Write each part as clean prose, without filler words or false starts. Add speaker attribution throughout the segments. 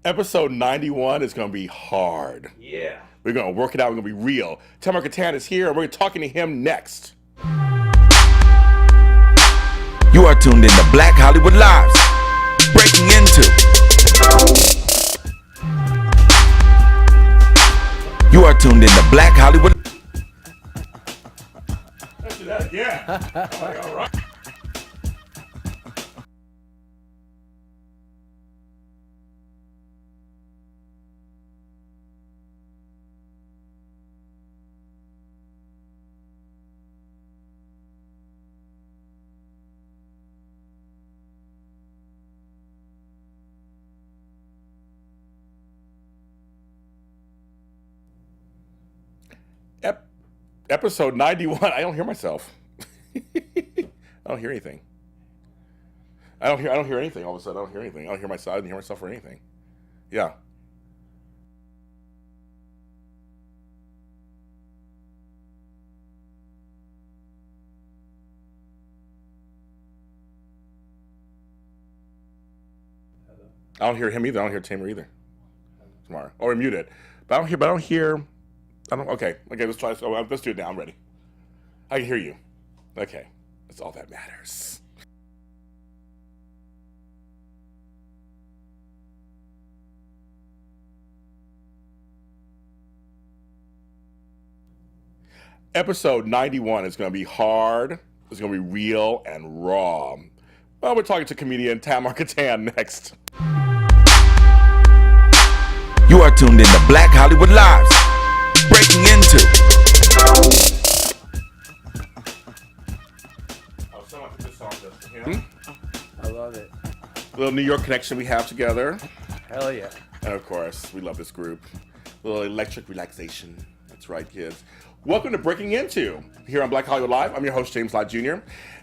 Speaker 1: Episode 91 is going to be hard.
Speaker 2: Yeah.
Speaker 1: We're going to work it out. We're going to be real. Tamer Kattan is here, and we're talking to him next.
Speaker 3: You are tuned in to Black Hollywood Lives. Breaking into. You are tuned in to Black Hollywood.
Speaker 1: Let's do that again. All right. Episode 91. I don't hear myself. I don't hear anything. I don't hear anything. All of a sudden, I don't hear anything. I don't hear myself. I didn't hear myself or anything. Yeah. I don't hear him either. I don't hear Tamer either. Tomorrow. Or we're muted. But I don't hear. Okay, let's try this. Let's do it now. I'm ready. I can hear you. Okay, that's all that matters. Episode 91 is going to be hard. It's going to be real and raw. Well, we're talking to comedian Tamer Kattan next.
Speaker 3: You are tuned in to Black Hollywood Lives. Breaking into.
Speaker 2: I love it.
Speaker 1: A little New York connection we have together.
Speaker 2: Hell yeah.
Speaker 1: And of course, we love this group. A little electric relaxation. That's right, kids. Welcome to Breaking Into here on Black Hollywood Live. I'm your host, James Lott Jr.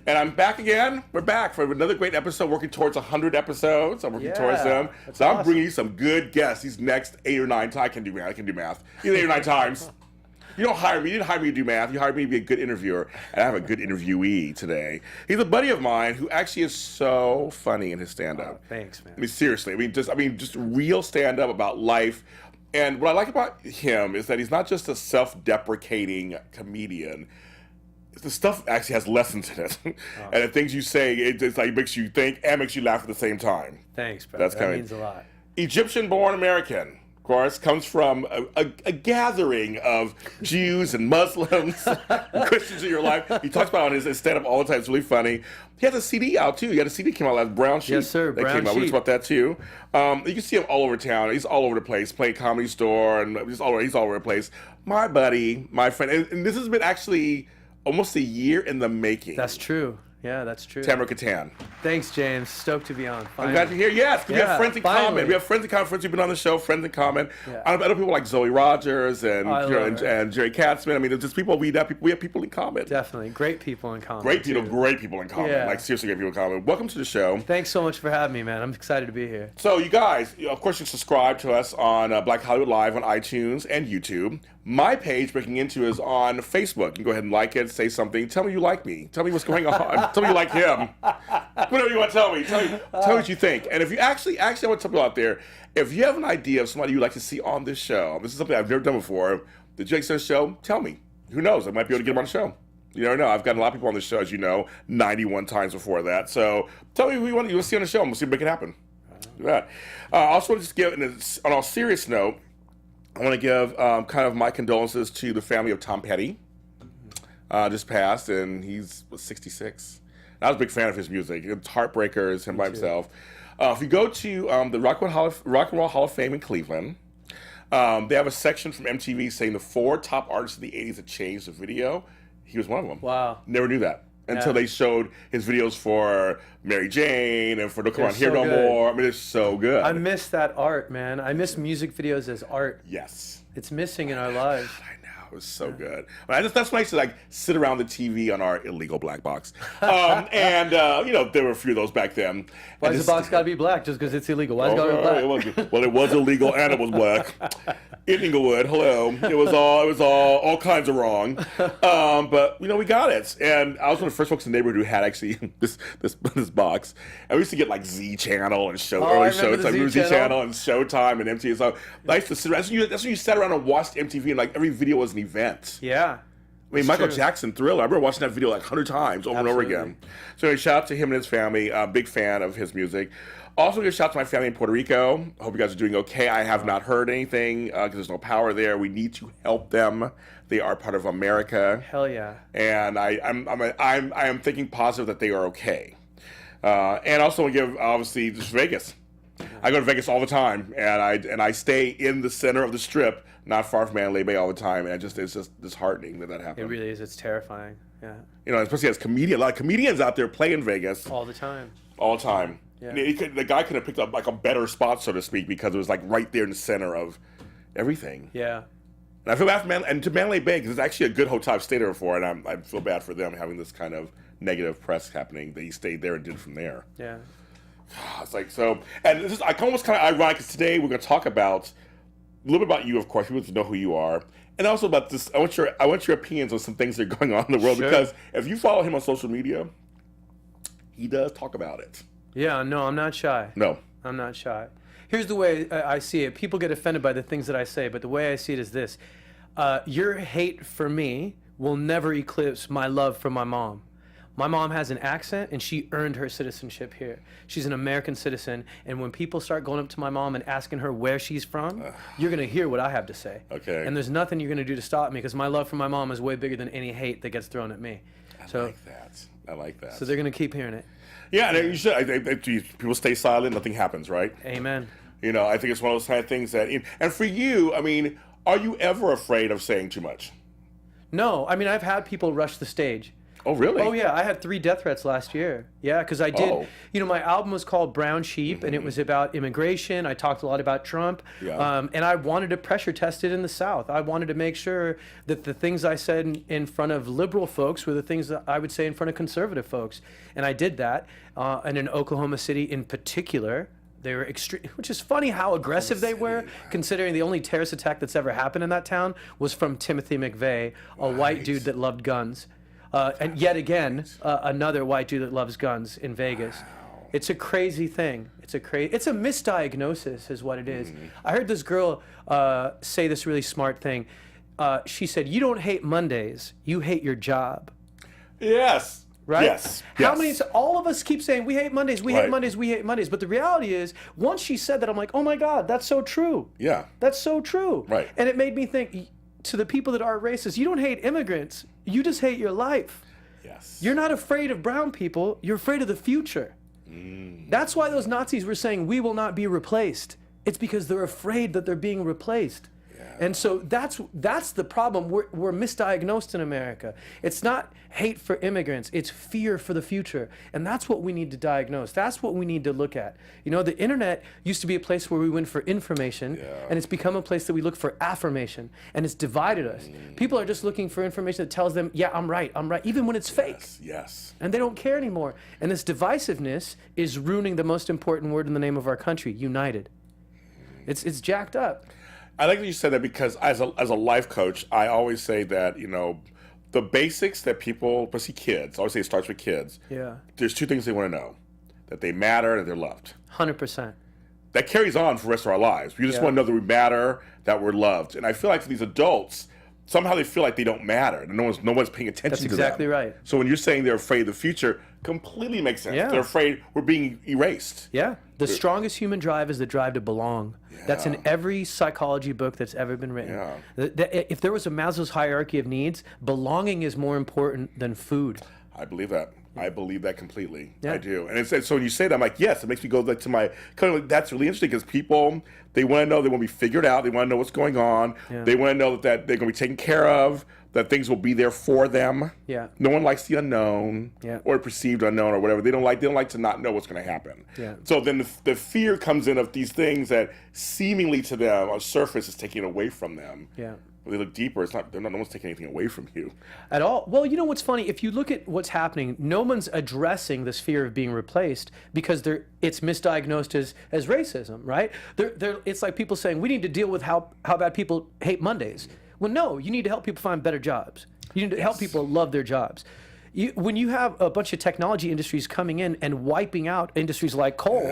Speaker 1: And I'm back again. We're back for another great episode, working towards 100 episodes. I'm working towards them. So I'm bringing you some good guests these next 8 or 9 times. I can do math. Either 8 or 9 times. You don't hire me. You didn't hire me to do math. You hired me to be a good interviewer. And I have a good interviewee today. He's a buddy of mine who actually is so funny in his stand-up.
Speaker 2: Oh, thanks, man.
Speaker 1: I mean, seriously. Just real stand-up about life. And what I like about him is that he's not just a self-deprecating comedian. The stuff actually has lessons in it. And the things you say, it's like makes you think and makes you laugh at the same time.
Speaker 2: Thanks, bro.
Speaker 1: That
Speaker 2: means a lot.
Speaker 1: Egyptian-born American, of course, comes from a gathering of Jews and Muslims, and Christians in your life. He talks about it on his stand-up all the time. It's really funny. He has a CD out, too. He had a CD came out last, Brown Sheep.
Speaker 2: Yes, sir,
Speaker 1: that
Speaker 2: Brown
Speaker 1: came out. We
Speaker 2: Sheep.
Speaker 1: talked about that, too. You can see him all over town. He's all over the place, playing Comedy Store, and he's all over the place. My buddy, my friend, and this has been actually almost a year in the making.
Speaker 2: That's true. Yeah, that's true.
Speaker 1: Tamer Kattan.
Speaker 2: Thanks, James. Stoked to be on. Finally.
Speaker 1: I'm glad you're here. Yes, because we have friends in
Speaker 2: finally.
Speaker 1: common. We have friends in common. Friends who've been on the show. Friends in common.
Speaker 2: Yeah.
Speaker 1: I know people like Zoe Rogers and
Speaker 2: her.
Speaker 1: and Jerry Katzman. I mean, there's just people we have people in common.
Speaker 2: Definitely. Great people in common.
Speaker 1: Great people in common.
Speaker 2: Yeah.
Speaker 1: Like seriously, great people in common. Welcome to the show.
Speaker 2: Thanks so much for having me, man. I'm excited to be here.
Speaker 1: So you guys, of course, you subscribe to us on Black Hollywood Live on iTunes and YouTube. My page, Breaking Into, is on Facebook. You can go ahead and like it, say something. Tell me you like me. Tell me what's going on. Tell me you like him. Whatever you want to tell me. Tell me what you think. And if you actually, I want to tell people out there, if you have an idea of somebody you'd like to see on this show, this is something I've never done before, the Jake Says Show, tell me. Who knows? I might be able to get him on the show. You never know. I've gotten a lot of people on the show, as you know, 91 times before that. So tell me who you want to see on the show, and we'll see if we can make it happen. Do that. I also want to just give, on a serious note, I want to give kind of my condolences to the family of Tom Petty. Just passed, and he's 66. I was a big fan of his music. It's Heartbreakers, him by himself. If you go to the Rock and Roll Hall of Fame in Cleveland, they have a section from MTV saying the 4 top artists of the 80s that changed the video. He was one of them.
Speaker 2: Wow.
Speaker 1: Never knew that. Until they showed his videos for Mary Jane and for Don't Come On Here No More. I mean, it's so good.
Speaker 2: I miss that art, man. I miss music videos as art.
Speaker 1: Yes.
Speaker 2: It's missing in our lives.
Speaker 1: I know. it was so good. That's nice to like sit around the TV on our illegal black box. There were a few of those back then.
Speaker 2: Why does the box got to be black just because it's illegal? Why is it got to be black?
Speaker 1: Well, it was illegal and it was black. In Inglewood, hello. It was all kinds of wrong. But we got it. And I was one of the first folks in the neighborhood who had actually this box. And we used to get like Z Channel and early Showtime, Z Channel and Showtime and MTV. So I used to sit around. That's when you sat around and watched MTV, and like every video was an event.
Speaker 2: Yeah.
Speaker 1: I mean, Michael Jackson, Thriller. I remember watching that video like 100 times over and over again. So anyway, shout out to him and his family. Big fan of his music. Also, give a shout out to my family in Puerto Rico. I hope you guys are doing okay. I have not heard anything because there's no power there. We need to help them. They are part of America.
Speaker 2: Hell yeah.
Speaker 1: And I am thinking positive that they are okay. And also, we give obviously just Vegas. I go to Vegas all the time, and I stay in the center of the Strip, not far from Mandalay Bay all the time, and it's just disheartening that happened.
Speaker 2: It really is. It's terrifying. Yeah.
Speaker 1: Especially as a lot of comedians out there play in Vegas
Speaker 2: all the time.
Speaker 1: All the time.
Speaker 2: Yeah.
Speaker 1: The guy could have picked up like a better spot, so to speak, because it was like right there in the center of everything.
Speaker 2: Yeah.
Speaker 1: And I feel bad for Mandalay Bay because it's actually a good hotel I've stayed there before, and I feel bad for them having this kind of negative press happening that he stayed there and did from there.
Speaker 2: Yeah.
Speaker 1: It's like so, and this is almost kind of ironic because today we're going to talk about a little bit about you, of course, people to know who you are, and also about this. I want your opinions on some things that are going on in the world because if you follow him on social media, he does talk about it.
Speaker 2: Yeah, no, I'm not shy.
Speaker 1: No.
Speaker 2: I'm not shy. Here's the way I see it. People get offended by the things that I say, but the way I see it is this. Your hate for me will never eclipse my love for my mom. My mom has an accent, and she earned her citizenship here. She's an American citizen, and when people start going up to my mom and asking her where she's from, you're going to hear what I have to say.
Speaker 1: Okay.
Speaker 2: And there's nothing you're going to do to stop me because my love for my mom is way bigger than any hate that gets thrown at me.
Speaker 1: I like that.
Speaker 2: So they're going to keep hearing it.
Speaker 1: Yeah, and you should. People stay silent, nothing happens, right?
Speaker 2: Amen.
Speaker 1: I think it's one of those kind of things that, and for you, I mean, are you ever afraid of saying too much?
Speaker 2: No, I mean, I've had people rush the stage.
Speaker 1: Oh, really?
Speaker 2: Oh, yeah. I had 3 death threats last year. Yeah, because I did. My album was called Brown Sheep, and it was about immigration. I talked a lot about Trump.
Speaker 1: Yeah.
Speaker 2: And I wanted to pressure test it in the South. I wanted to make sure that the things I said in front of liberal folks were the things that I would say in front of conservative folks. And I did that. And in Oklahoma City in particular, they were extreme, which is funny how aggressive they were, considering the only terrorist attack that's ever happened in that town was from Timothy McVeigh, a white dude that loved guns. And yet again, another white dude that loves guns in Vegas. Wow. It's a crazy thing. It's a misdiagnosis is what it is. Mm-hmm. I heard this girl say this really smart thing. She said, "You don't hate Mondays, you hate your job."
Speaker 1: Yes.
Speaker 2: Right?
Speaker 1: Yes.
Speaker 2: How many? All of us keep saying we hate Mondays, we hate Mondays, we hate Mondays. But the reality is, once she said that, I'm like, oh my God, that's so true.
Speaker 1: Yeah.
Speaker 2: That's so true.
Speaker 1: Right.
Speaker 2: And it made me think. To the people that are racist, you don't hate immigrants. You just hate your life.
Speaker 1: Yes.
Speaker 2: You're not afraid of brown people. You're afraid of the future. That's why those Nazis were saying, we will not be replaced. It's because they're afraid that they're being replaced. Yeah. And so that's the problem. We're misdiagnosed in America. It's not hate for immigrants. It's fear for the future. And that's what we need to diagnose. That's what we need to look at. The internet used to be a place where we went for information, and it's become a place that we look for affirmation, and it's divided us. People are just looking for information that tells them, yeah, I'm right, even when it's fake.
Speaker 1: Yes.
Speaker 2: And they don't care anymore. And this divisiveness is ruining the most important word in the name of our country, united. It's jacked up.
Speaker 1: I like that you said that because as a life coach, I always say that, the basics that people, especially kids, I always say it starts with kids.
Speaker 2: Yeah.
Speaker 1: There's 2 things they want to know. That they matter and they're loved.
Speaker 2: 100%.
Speaker 1: That carries on for the rest of our lives. We just want to know that we matter, that we're loved. And I feel like for these adults, somehow they feel like they don't matter. And no one's paying attention to them.
Speaker 2: That's exactly right.
Speaker 1: So when you're saying they're afraid of the future, completely makes sense.
Speaker 2: Yeah.
Speaker 1: They're afraid we're being erased.
Speaker 2: Yeah. The strongest human drive is the drive to belong. Yeah. That's in every psychology book that's ever been written.
Speaker 1: Yeah.
Speaker 2: If there was a Maslow's hierarchy of needs, belonging is more important than food.
Speaker 1: I believe that. I believe that completely.
Speaker 2: Yeah.
Speaker 1: I do. And so when you say that, I'm like, yes, it makes me go to my, kind of like, that's really interesting because people, they want to know, they want to be figured out, they want to know what's going on, they want to know that they're going to be taken care of, that things will be there for them.
Speaker 2: Yeah.
Speaker 1: No one likes the unknown or perceived unknown or whatever. They don't like to not know what's going to happen.
Speaker 2: Yeah.
Speaker 1: So then the fear comes in of these things that seemingly to them on surface is taken away from them.
Speaker 2: Yeah.
Speaker 1: When they look deeper, it's not. No one's taking anything away from you.
Speaker 2: At all. Well, you know what's funny? If you look at what's happening, no one's addressing this fear of being replaced because it's misdiagnosed as racism, right? It's like people saying we need to deal with how bad people hate Mondays. Well, no, you need to help people find better jobs. You need to help people love their jobs. When you have a bunch of technology industries coming in and wiping out industries like coal,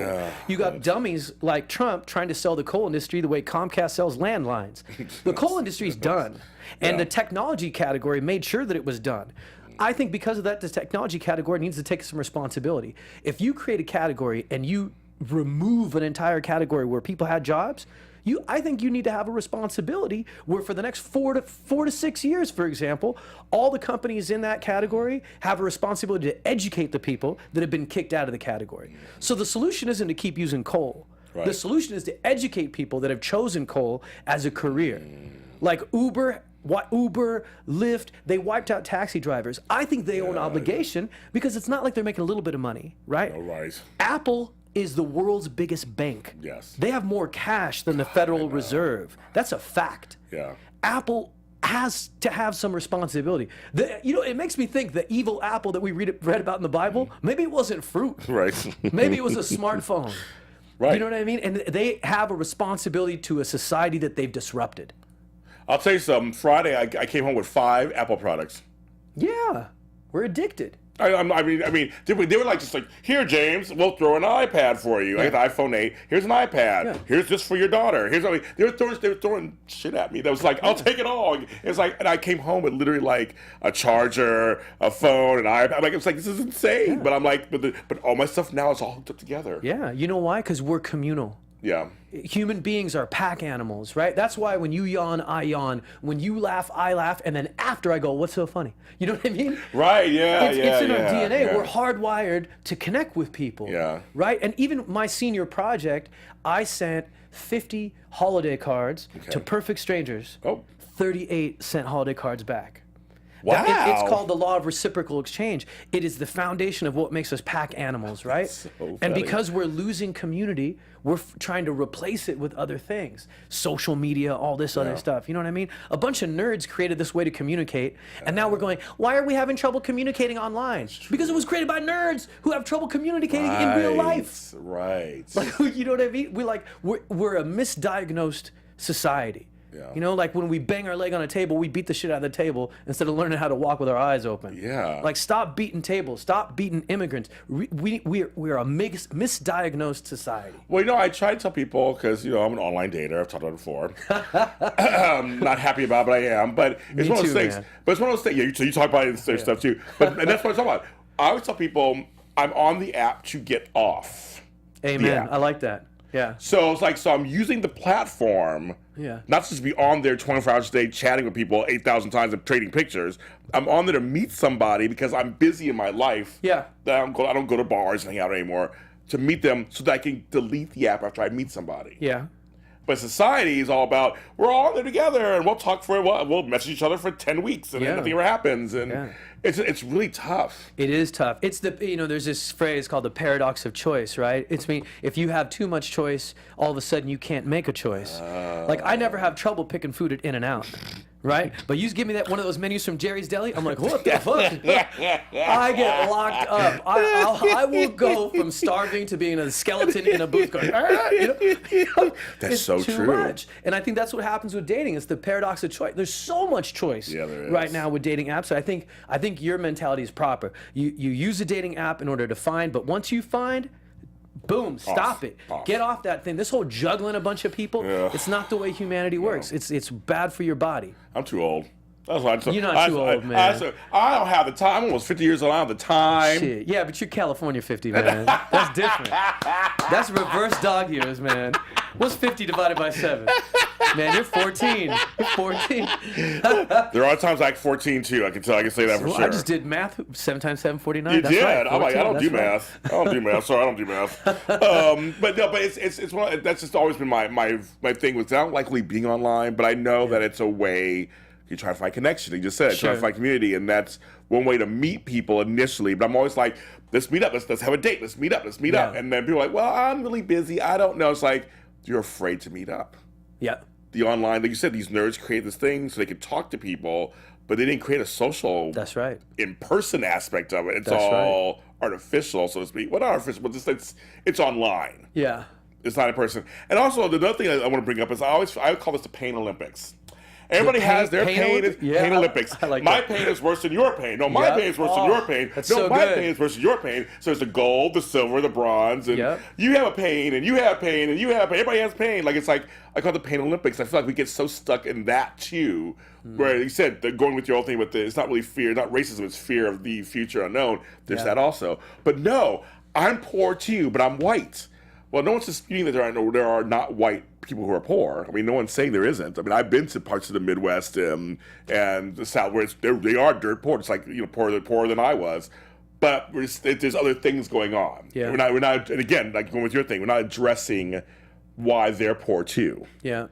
Speaker 2: you got dummies like Trump trying to sell the coal industry the way Comcast sells landlines. The coal industry's done, and the technology category made sure that it was done. I think because of that, the technology category needs to take some responsibility. If you create a category and you remove an entire category where people had jobs, I think you need to have a responsibility where for the next 4 to 6 years, for example, all the companies in that category have a responsibility to educate the people that have been kicked out of the category. So the solution isn't to keep using coal. Right. The solution is to educate people that have chosen coal as a career. Like Uber, Lyft, they wiped out taxi drivers. I think they owe an obligation because it's not like they're making a little bit of money, right?
Speaker 1: No, right.
Speaker 2: Apple is the world's biggest bank.
Speaker 1: Yes.
Speaker 2: They have more cash than the Federal Reserve. That's a fact.
Speaker 1: Yeah.
Speaker 2: Apple has to have some responsibility. It makes me think the evil apple that we read about in the Bible, maybe it wasn't fruit.
Speaker 1: Right.
Speaker 2: Maybe it was a smartphone.
Speaker 1: Right.
Speaker 2: You know what I mean? And they have a responsibility to a society that they've disrupted.
Speaker 1: I'll tell you something. Friday, I came home with 5 Apple products.
Speaker 2: Yeah. We're addicted.
Speaker 1: I mean, they were like, just like, here, James, we'll throw an iPad for you. I got the iPhone 8. Here's an iPad. Yeah. Here's this for your daughter. They were throwing shit at me. That was like, I'll take it all. It's like, and I came home with literally like a charger, a phone, an iPad. Like, it's like, this is insane. Yeah. But I'm like, but all my stuff now is all hooked up together.
Speaker 2: Yeah. You know why? Because we're communal.
Speaker 1: Yeah.
Speaker 2: Human beings are pack animals, right? That's why when you yawn, I yawn. When you laugh, I laugh. And then after I go, what's so funny? You know what I mean?
Speaker 1: Right, yeah,
Speaker 2: it's in our DNA. Yeah. We're hardwired to connect with people.
Speaker 1: Yeah.
Speaker 2: Right? And even my senior project, I sent 50 holiday cards to perfect strangers. 38 sent holiday cards back.
Speaker 1: Wow.
Speaker 2: It's called the law of reciprocal exchange. It is the foundation of what makes us pack animals, right?
Speaker 1: So
Speaker 2: and because we're losing community, we're trying to replace it with other things. Social media, all this other stuff. You know what I mean? A bunch of nerds created this way to communicate, and now we're going, why are we having trouble communicating online? Because it was created by nerds who have trouble communicating in real life.
Speaker 1: Right.
Speaker 2: Like, you know what I mean? We're a misdiagnosed society.
Speaker 1: Yeah.
Speaker 2: You know, like when we bang our leg on a table, we beat the shit out of the table instead of learning how to walk with our eyes open.
Speaker 1: Yeah.
Speaker 2: Like, stop beating tables. Stop beating immigrants. We're a misdiagnosed society.
Speaker 1: Well, I try to tell people, because, I'm an online dater. I've talked about it before. I'm not happy about it, but I am. But it's one of those things. Man. But it's one of those things. Yeah, you talk about it and stuff too. And that's what I'm talking about. I always tell people I'm on the app to get off.
Speaker 2: Amen. I like that. Yeah.
Speaker 1: So it's like, I'm using the platform, not just to be on there 24 hours a day chatting with people 8,000 times and trading pictures. I'm on there to meet somebody because I'm busy in my life.
Speaker 2: Yeah.
Speaker 1: That I don't go to bars and hang out anymore, to meet them so that I can delete the app after I meet somebody.
Speaker 2: Yeah.
Speaker 1: But society is all about, we're all there together and we'll talk we'll message each other for 10 weeks and nothing ever happens. And it's really tough.
Speaker 2: It is tough. It's there's this phrase called the paradox of choice, right? If you have too much choice, all of a sudden you can't make a choice. Like, I never have trouble picking food at In-N-Out. Right? But you give me one of those menus from Jerry's Deli, I'm like, what the fuck? I get locked up. I will go from starving to being a skeleton in a booth going,
Speaker 1: That's so
Speaker 2: too
Speaker 1: true.
Speaker 2: Much. And I think that's what happens with dating. It's the paradox of choice. There's so much choice right now with dating apps. So I think your mentality is proper. You use a dating app in order to find, but once you find, boom, stop it. Get off that thing. This whole juggling a bunch of people, it's not the way humanity works. It's bad for your body.
Speaker 1: I'm too old. That's why
Speaker 2: You're not too old, man.
Speaker 1: I don't have the time. I'm almost 50 years old. I don't have the time.
Speaker 2: Shit. Yeah, but you're California 50, man. That's different. That's reverse dog years, man. What's 50 divided by 7? Man, you're 14. You're 14.
Speaker 1: There are times like 14 too. I can say that for sure.
Speaker 2: I just did math. 7 times 7, 49.
Speaker 1: You
Speaker 2: That's
Speaker 1: did.
Speaker 2: Right,
Speaker 1: I'm like, I don't do math. I don't do math. Sorry, I don't do math. But it's one. That's just always been my thing. Was I don't like really being online, but I know that it's a way. You try to find connection. You just said try to find community, and that's one way to meet people initially. But I'm always like, let's meet up. Let's have a date. Let's meet up. And then people are like, well, I'm really busy. I don't know. It's like, you're afraid to meet up.
Speaker 2: Yeah.
Speaker 1: the online, like you said, these nerds create this thing so they could talk to people, but they didn't create a social,
Speaker 2: That's right.
Speaker 1: in-person aspect of it. It's
Speaker 2: That's
Speaker 1: all artificial, so to speak. Well, not artificial, but just it's online.
Speaker 2: Yeah.
Speaker 1: It's not in person. And also, the other thing I want to bring up is I call this the Pain Olympics. Everybody has their pain Olympics.
Speaker 2: I like
Speaker 1: my
Speaker 2: that.
Speaker 1: pain is worse than your pain. No, my pain is worse than your pain.
Speaker 2: That's
Speaker 1: No,
Speaker 2: so
Speaker 1: my
Speaker 2: good.
Speaker 1: pain is worse than your pain. So it's the gold, the silver, the bronze, and
Speaker 2: Yep.
Speaker 1: you have a pain, and you have pain, and you have pain. Everybody has pain. Like, it's like, I call it the Pain Olympics. I feel like we get so stuck in that too, where you said, going with your old thing with it's not really fear, not racism, it's fear of the future unknown. There's that also. But no, I'm poor too, but I'm white. Well, no one's disputing that there are not white people who are poor. I mean, no one's saying there isn't. I mean, I've been to parts of the Midwest and the South where they are dirt poor. It's like, poorer than I was. But there's other things going on.
Speaker 2: Yeah.
Speaker 1: We're not, and again, like going with your thing, we're not addressing why they're poor too.
Speaker 2: Yeah.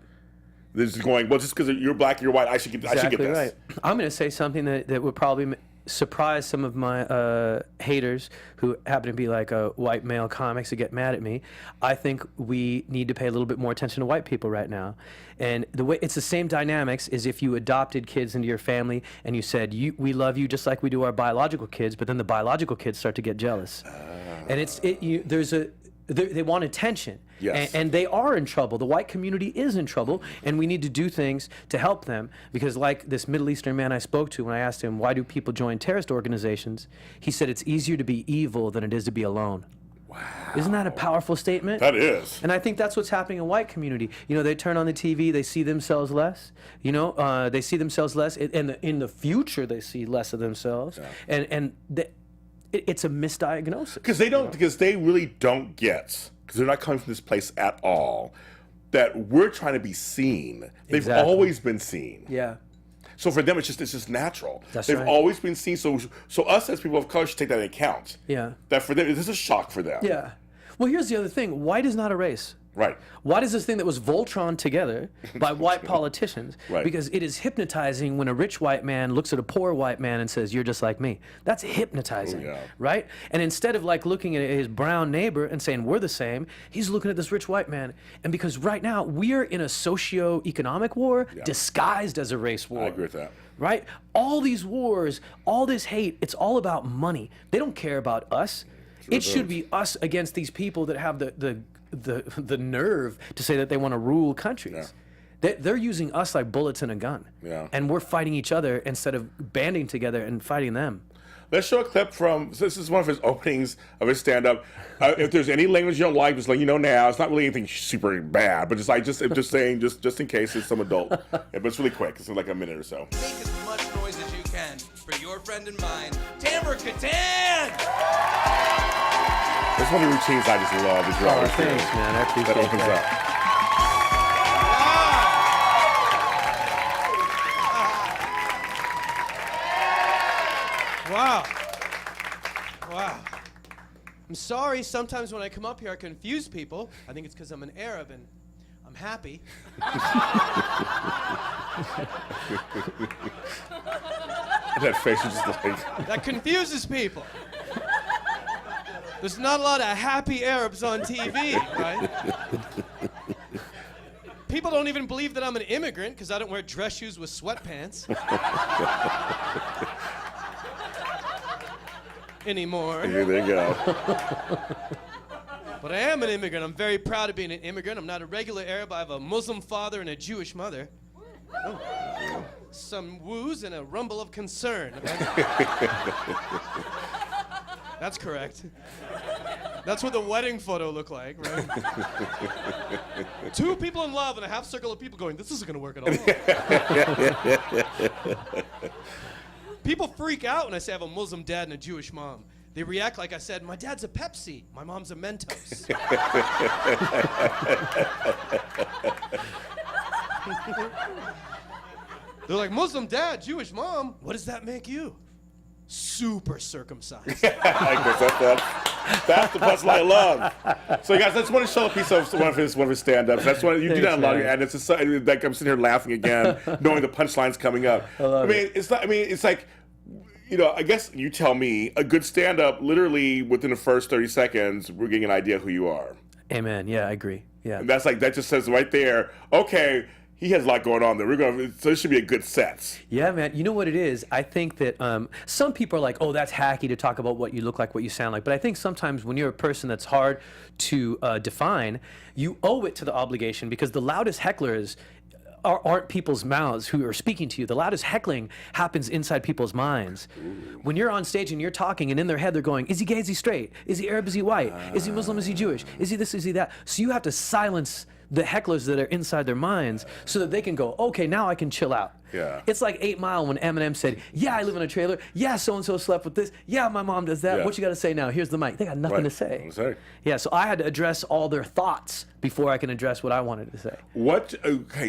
Speaker 1: This is going, well, just because you're black, you're white, I should get
Speaker 2: Exactly
Speaker 1: this.
Speaker 2: right. I'm going to say something that would probably surprise some of my haters who happen to be like white male comics that get mad at me. I think we need to pay a little bit more attention to white people right now. And the way it's the same dynamics as if you adopted kids into your family and you said, we love you just like we do our biological kids, but then the biological kids start to get jealous. And they want attention.
Speaker 1: Yes.
Speaker 2: And they are in trouble. The white community is in trouble, and we need to do things to help them. Because like this Middle Eastern man I spoke to, when I asked him, why do people join terrorist organizations? He said, it's easier to be evil than it is to be alone. Wow. Isn't that a powerful statement?
Speaker 1: That is.
Speaker 2: And I think that's what's happening in white community. They turn on the TV, they see themselves less. They see themselves less. And in the future, they see less of themselves. Yeah. And it's a misdiagnosis.
Speaker 1: Because they really don't get, because they're not coming from this place at all, that we're trying to be seen. They've always been seen.
Speaker 2: Yeah.
Speaker 1: So for them, it's just natural. They've
Speaker 2: right.
Speaker 1: always been seen. So us as people of color should take that into account.
Speaker 2: Yeah.
Speaker 1: That for them, this is a shock for them.
Speaker 2: Yeah. Well, here's the other thing. White is not a race.
Speaker 1: Right.
Speaker 2: White is this thing that was Voltron together by white politicians.
Speaker 1: Right.
Speaker 2: Because it is hypnotizing when a rich white man looks at a poor white man and says, you're just like me. That's hypnotizing, right? And instead of like looking at his brown neighbor and saying, we're the same, he's looking at this rich white man. And because right now we're in a socio-economic war disguised as a race war.
Speaker 1: I agree with that.
Speaker 2: Right? All these wars, all this hate, it's all about money. They don't care about us. It should be us against these people that have the nerve to say that they want to rule countries. Yeah. They're using us like bullets in a gun.
Speaker 1: Yeah.
Speaker 2: And we're fighting each other instead of banding together and fighting them.
Speaker 1: Let's show a clip from, so this is one of his openings of his stand-up. If there's any language you don't like, just let you know now. It's not really anything super bad, but I'm just saying, just in case it's some adult. But it's really quick. It's like a minute or so.
Speaker 4: Make as much noise as you can for your friend and mine, Tamer Kattan!
Speaker 1: There's one of the routines I just love.
Speaker 2: Thanks, man. I appreciate
Speaker 1: that. Opens up.
Speaker 5: Wow. I'm sorry, sometimes when I come up here I confuse people. I think it's because I'm an Arab and I'm happy.
Speaker 1: That face is just like...
Speaker 5: That confuses people. There's not a lot of happy Arabs on TV, right? People don't even believe that I'm an immigrant because I don't wear dress shoes with sweatpants. Anymore.
Speaker 1: Here they go.
Speaker 5: But I am an immigrant. I'm very proud of being an immigrant. I'm not a regular Arab. I have a Muslim father and a Jewish mother. Oh. Some woos and a rumble of concern. That's correct. That's what the wedding photo looked like, right? Two people in love and a half circle of people going, this isn't gonna work at all. People freak out when I say I have a Muslim dad and a Jewish mom. They react like I said, my dad's a Pepsi, my mom's a Mentos. They're like, Muslim dad, Jewish mom, what does that make you? Super circumcised.
Speaker 1: That's the puzzle I love. So guys, let's want to show a piece of one of his stand-ups. That's what you do that a lot, and it's just, like I'm sitting here laughing again, knowing the punchline's coming up. It's like, I guess you tell me, a good stand-up, literally within the first 30 seconds, we're getting an idea who you are.
Speaker 2: Amen. Yeah, I agree. Yeah.
Speaker 1: And that just says right there, okay, he has a lot going on there. So this should be a good set.
Speaker 2: Yeah, man. You know what it is? I think that some people are like, oh, that's hacky to talk about what you look like, what you sound like. But I think sometimes when you're a person that's hard to define, you owe it to the obligation, because the loudest hecklers aren't people's mouths who are speaking to you. The loudest heckling happens inside people's minds. Ooh. When you're on stage and you're talking, and in their head they're going, is he gay, is he straight? Is he Arab, is he white? Is he Muslim, is he Jewish? Is he this, is he that? So you have to silence the hecklers that are inside their minds so that they can go, okay, now I can chill out.
Speaker 1: Yeah.
Speaker 2: It's like 8 Mile when Eminem said, yeah, I live in a trailer. Yeah, so-and-so slept with this. Yeah, my mom does that.
Speaker 1: Yeah.
Speaker 2: What you got to say now? Here's the mic. They got nothing to say. Yeah, so I had to address all their thoughts before I can address what I wanted to say.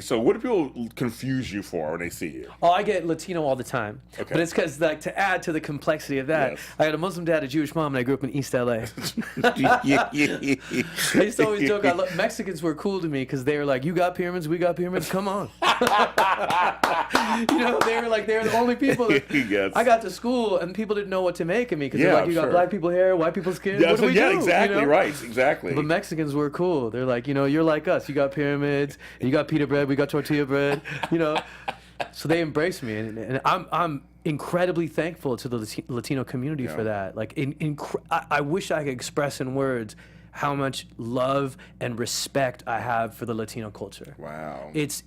Speaker 1: So what do people confuse you for when they see you?
Speaker 2: Oh, I get Latino all the time. Okay. But it's because, like, to add to the complexity of that, I got a Muslim dad, a Jewish mom, and I grew up in East LA. I used to always joke, Mexicans were cool to me because they were like, you got pyramids, we got pyramids, come on. You know, they were the only people that
Speaker 1: Yes.
Speaker 2: I got to school and people didn't know what to make of me because they're like, you got black people hair, white people skin.
Speaker 1: Yeah,
Speaker 2: what do we do?
Speaker 1: Exactly,
Speaker 2: you know?
Speaker 1: right, exactly.
Speaker 2: But Mexicans were cool. They're like, you know, you're like us. You got pyramids, and you got pita bread, we got tortilla bread, you know. So they embraced me, and I'm incredibly thankful to the Latino community for that. Like, I wish I could express in words how much love and respect I have for the Latino culture.
Speaker 1: Wow.
Speaker 2: It's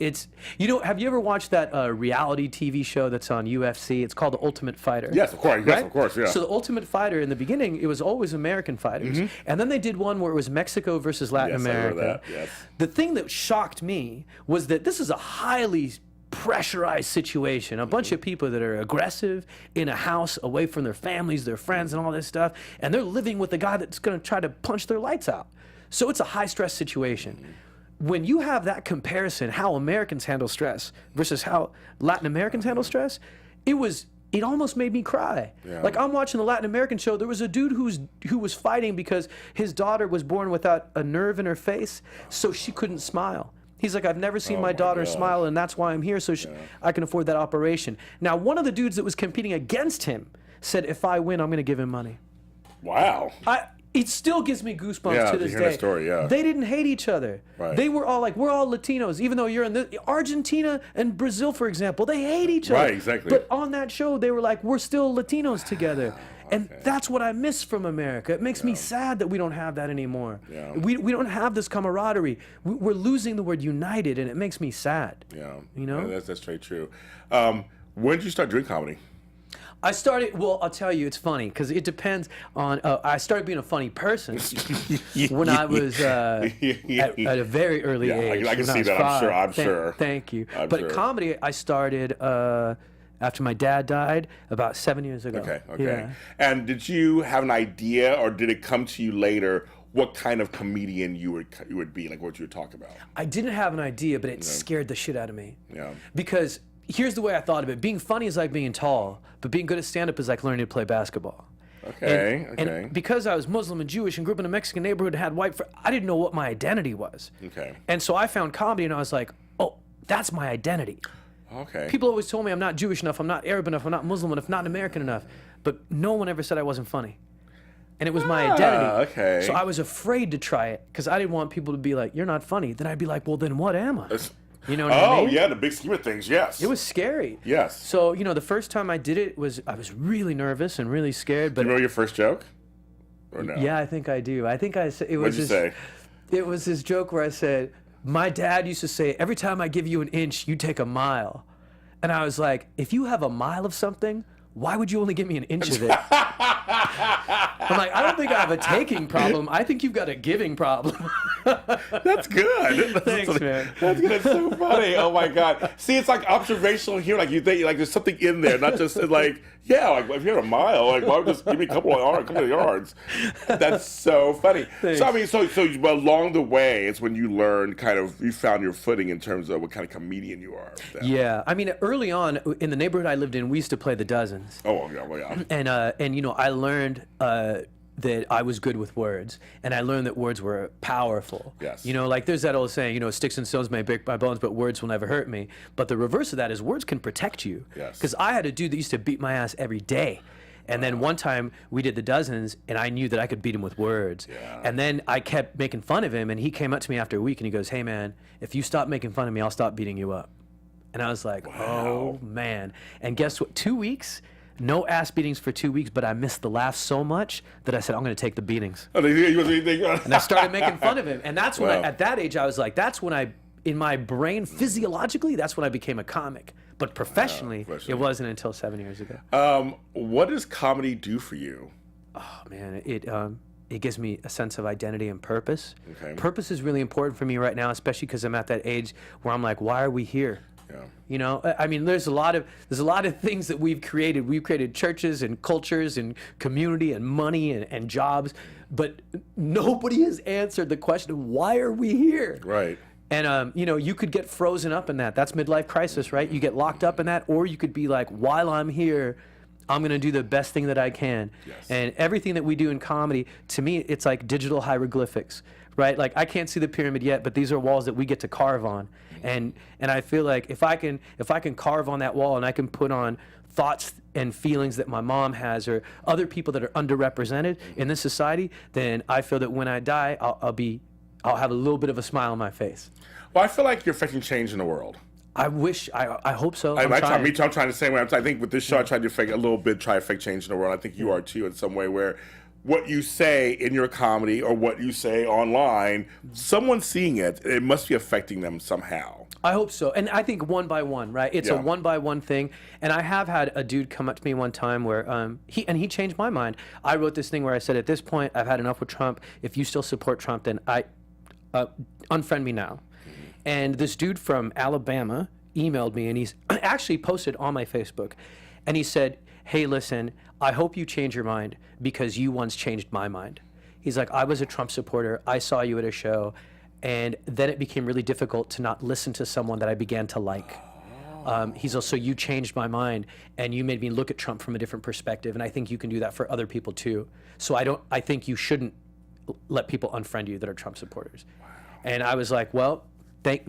Speaker 2: you know, have you ever watched that reality TV show that's on UFC? It's called The Ultimate Fighter.
Speaker 1: Yes, of course. Yes, of course, yeah.
Speaker 2: So The Ultimate Fighter, in the beginning, it was always American fighters. And then they did one where it was Mexico versus Latin America.
Speaker 1: I remember that, yes.
Speaker 2: The thing that shocked me was that this is a highly pressurized situation. A bunch of people that are aggressive in a house away from their families, their friends, and all this stuff, and they're living with a guy that's going to try to punch their lights out. So it's a high-stress situation. When you have that comparison, how Americans handle stress versus how Latin Americans handle stress, it almost made me cry. Yeah. Like, I'm watching the Latin American show. There was a dude who was fighting because his daughter was born without a nerve in her face, so she couldn't smile. He's like, I've never seen my daughter smile, and that's why I'm here, so I can afford that operation. Now, one of the dudes that was competing against him said, if I win, I'm going to give him money.
Speaker 1: Wow.
Speaker 2: It still gives me goosebumps to this day.
Speaker 1: Story,
Speaker 2: They didn't hate each other.
Speaker 1: Right.
Speaker 2: They were all like, we're all Latinos, even though you're in Argentina and Brazil, for example, they hate each other.
Speaker 1: Right, exactly.
Speaker 2: But on that show, they were like, we're still Latinos together. And that's what I miss from America. It makes me sad that we don't have that anymore.
Speaker 1: Yeah.
Speaker 2: We don't have this camaraderie. We're losing the word united, and it makes me sad.
Speaker 1: Yeah.
Speaker 2: You know?
Speaker 1: Yeah, that's very true. When did you start doing comedy?
Speaker 2: I started, well, I'll tell you, it's funny, because it depends on, I started being a funny person when I was at a very early age.
Speaker 1: I can see that, I'm sure.
Speaker 2: Thank you. But comedy, I started after my dad died about 7 years ago.
Speaker 1: Okay.
Speaker 2: Yeah.
Speaker 1: And did you have an idea, or did it come to you later, what kind of comedian you would be, like what you would talk about?
Speaker 2: I didn't have an idea, but it scared the shit out of me.
Speaker 1: Yeah.
Speaker 2: Because here's the way I thought of it. Being funny is like being tall, but being good at stand-up is like learning to play basketball.
Speaker 1: Okay.
Speaker 2: And because I was Muslim and Jewish and grew up in a Mexican neighborhood and had white friends, I didn't know what my identity was.
Speaker 1: Okay.
Speaker 2: And so I found comedy and I was like, oh, that's my identity.
Speaker 1: Okay.
Speaker 2: People always told me I'm not Jewish enough, I'm not Arab enough, I'm not Muslim enough, not American enough. But no one ever said I wasn't funny. And it was my identity.
Speaker 1: Okay.
Speaker 2: So I was afraid to try it because I didn't want people to be like, you're not funny. Then I'd be like, well, then what am I? You know what I mean?
Speaker 1: Oh, yeah, the big scheme of things, yes.
Speaker 2: It was scary.
Speaker 1: Yes.
Speaker 2: So, you know, the first time I did it I was really nervous and really scared. But
Speaker 1: Do you remember your first joke? Or no?
Speaker 2: Yeah, I think I do. I think I said,
Speaker 1: What'd you say?
Speaker 2: It was this joke where I said, my dad used to say, every time I give you an inch, you take a mile. And I was like, if you have a mile of something, why would you only give me an inch of it? I'm like, I don't think I have a taking problem. I think you've got a giving problem.
Speaker 1: That's good.
Speaker 2: Thanks, man.
Speaker 1: That's good. That's so funny. Oh my God. See, it's like observational here. Like you think, like there's something in there, not just like, yeah, like if you're a mile, like why would just give me a couple of yards? That's so funny.
Speaker 2: Thanks.
Speaker 1: So I mean, so along the way, it's when you learned you found your footing in terms of what kind of comedian you are.
Speaker 2: Yeah, I mean, early on in the neighborhood I lived in, we used to play the dozens.
Speaker 1: Oh yeah, well, yeah.
Speaker 2: And you know, I learned that I was good with words, and I learned that words were powerful.
Speaker 1: Yes.
Speaker 2: You know, like there's that old saying, you know, sticks and stones may break my bones, but words will never hurt me. But the reverse of that is words can protect you.
Speaker 1: Yes.
Speaker 2: Because I had a dude that used to beat my ass every day. And then one time we did the dozens, and I knew that I could beat him with words.
Speaker 1: Yeah.
Speaker 2: And then I kept making fun of him, and he came up to me after a week, and he goes, "Hey, man, if you stop making fun of me, I'll stop beating you up." And I was like, oh, man. And guess what? 2 weeks, no ass beatings for 2 weeks, but I missed the laughs so much that I said, I'm going to take the beatings. And I started making fun of him. And that's when, at that age, I was like, that's when I, in my brain, physiologically, that's when I became a comic. But professionally, it wasn't until 7 years ago.
Speaker 1: What does comedy do for you?
Speaker 2: Oh, man, it gives me a sense of identity and purpose.
Speaker 1: Okay.
Speaker 2: Purpose is really important for me right now, especially because I'm at that age where I'm like, why are we here?
Speaker 1: Yeah.
Speaker 2: You know, I mean, there's a lot of things that we've created. We've created churches and cultures and community and money and jobs, but nobody has answered the question of why are we here?
Speaker 1: Right.
Speaker 2: And you know, you could get frozen up in that. That's midlife crisis, right? You get locked up in that, or you could be like, while I'm here, I'm gonna do the best thing that I can.
Speaker 1: Yes.
Speaker 2: And everything that we do in comedy, to me, it's like digital hieroglyphics, right? Like I can't see the pyramid yet, but these are walls that we get to carve on. And I feel like if I can carve on that wall and I can put on thoughts and feelings that my mom has or other people that are underrepresented in this society, then I feel that when I die, I'll have a little bit of a smile on my face.
Speaker 1: Well, I feel like you're affecting change in the world.
Speaker 2: I wish, I hope so.
Speaker 1: Me too. I'm trying the same way. I think with this show, I tried to affect a little bit, try to affect change in the world. I think you are too in some way where what you say in your comedy or what you say online, someone's seeing it. It must be affecting them somehow.
Speaker 2: I hope so. And I think one by one, right? It's a one by one thing. And I have had a dude come up to me one time where he changed my mind. I wrote this thing where I said, at this point, I've had enough with Trump. If you still support Trump, then unfriend me now. And this dude from Alabama emailed me, and he's actually posted on my Facebook. And he said, hey, listen, I hope you change your mind because you once changed my mind. He's like, I was a Trump supporter. I saw you at a show. And then it became really difficult to not listen to someone that I began to like. He's also, you changed my mind and you made me look at Trump from a different perspective. And I think you can do that for other people too. So I think you shouldn't let people unfriend you that are Trump supporters. Wow. And I was like, well,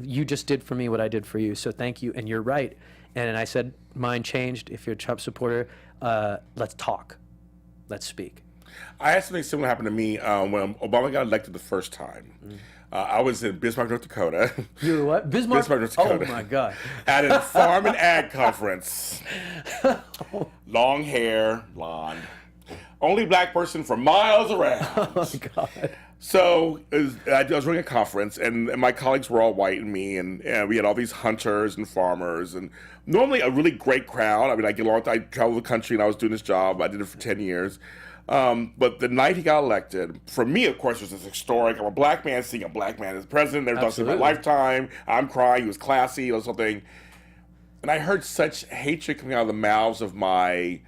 Speaker 2: you just did for me what I did for you. So thank you. And you're right. And I said, mine changed. If you're a Trump supporter, let's talk. Let's speak.
Speaker 1: I had something similar happen to me when Obama got elected the first time. I was in Bismarck, North Dakota.
Speaker 2: You were what? Bismarck,
Speaker 1: North Dakota.
Speaker 2: Oh my God.
Speaker 1: At a farm and ag conference. Long hair, blonde. Only black person for miles around.
Speaker 2: Oh my God.
Speaker 1: So I was running a conference, and my colleagues were all white and me, and we had all these hunters and farmers, and normally a really great crowd. I mean, I traveled the country, and I was doing this job. I did it for 10 years. But the night he got elected, for me, of course, it was historic. I'm a black man seeing a black man as president. Never done this in my lifetime. I'm crying. He was classy or something. And I heard such hatred coming out of the mouths of my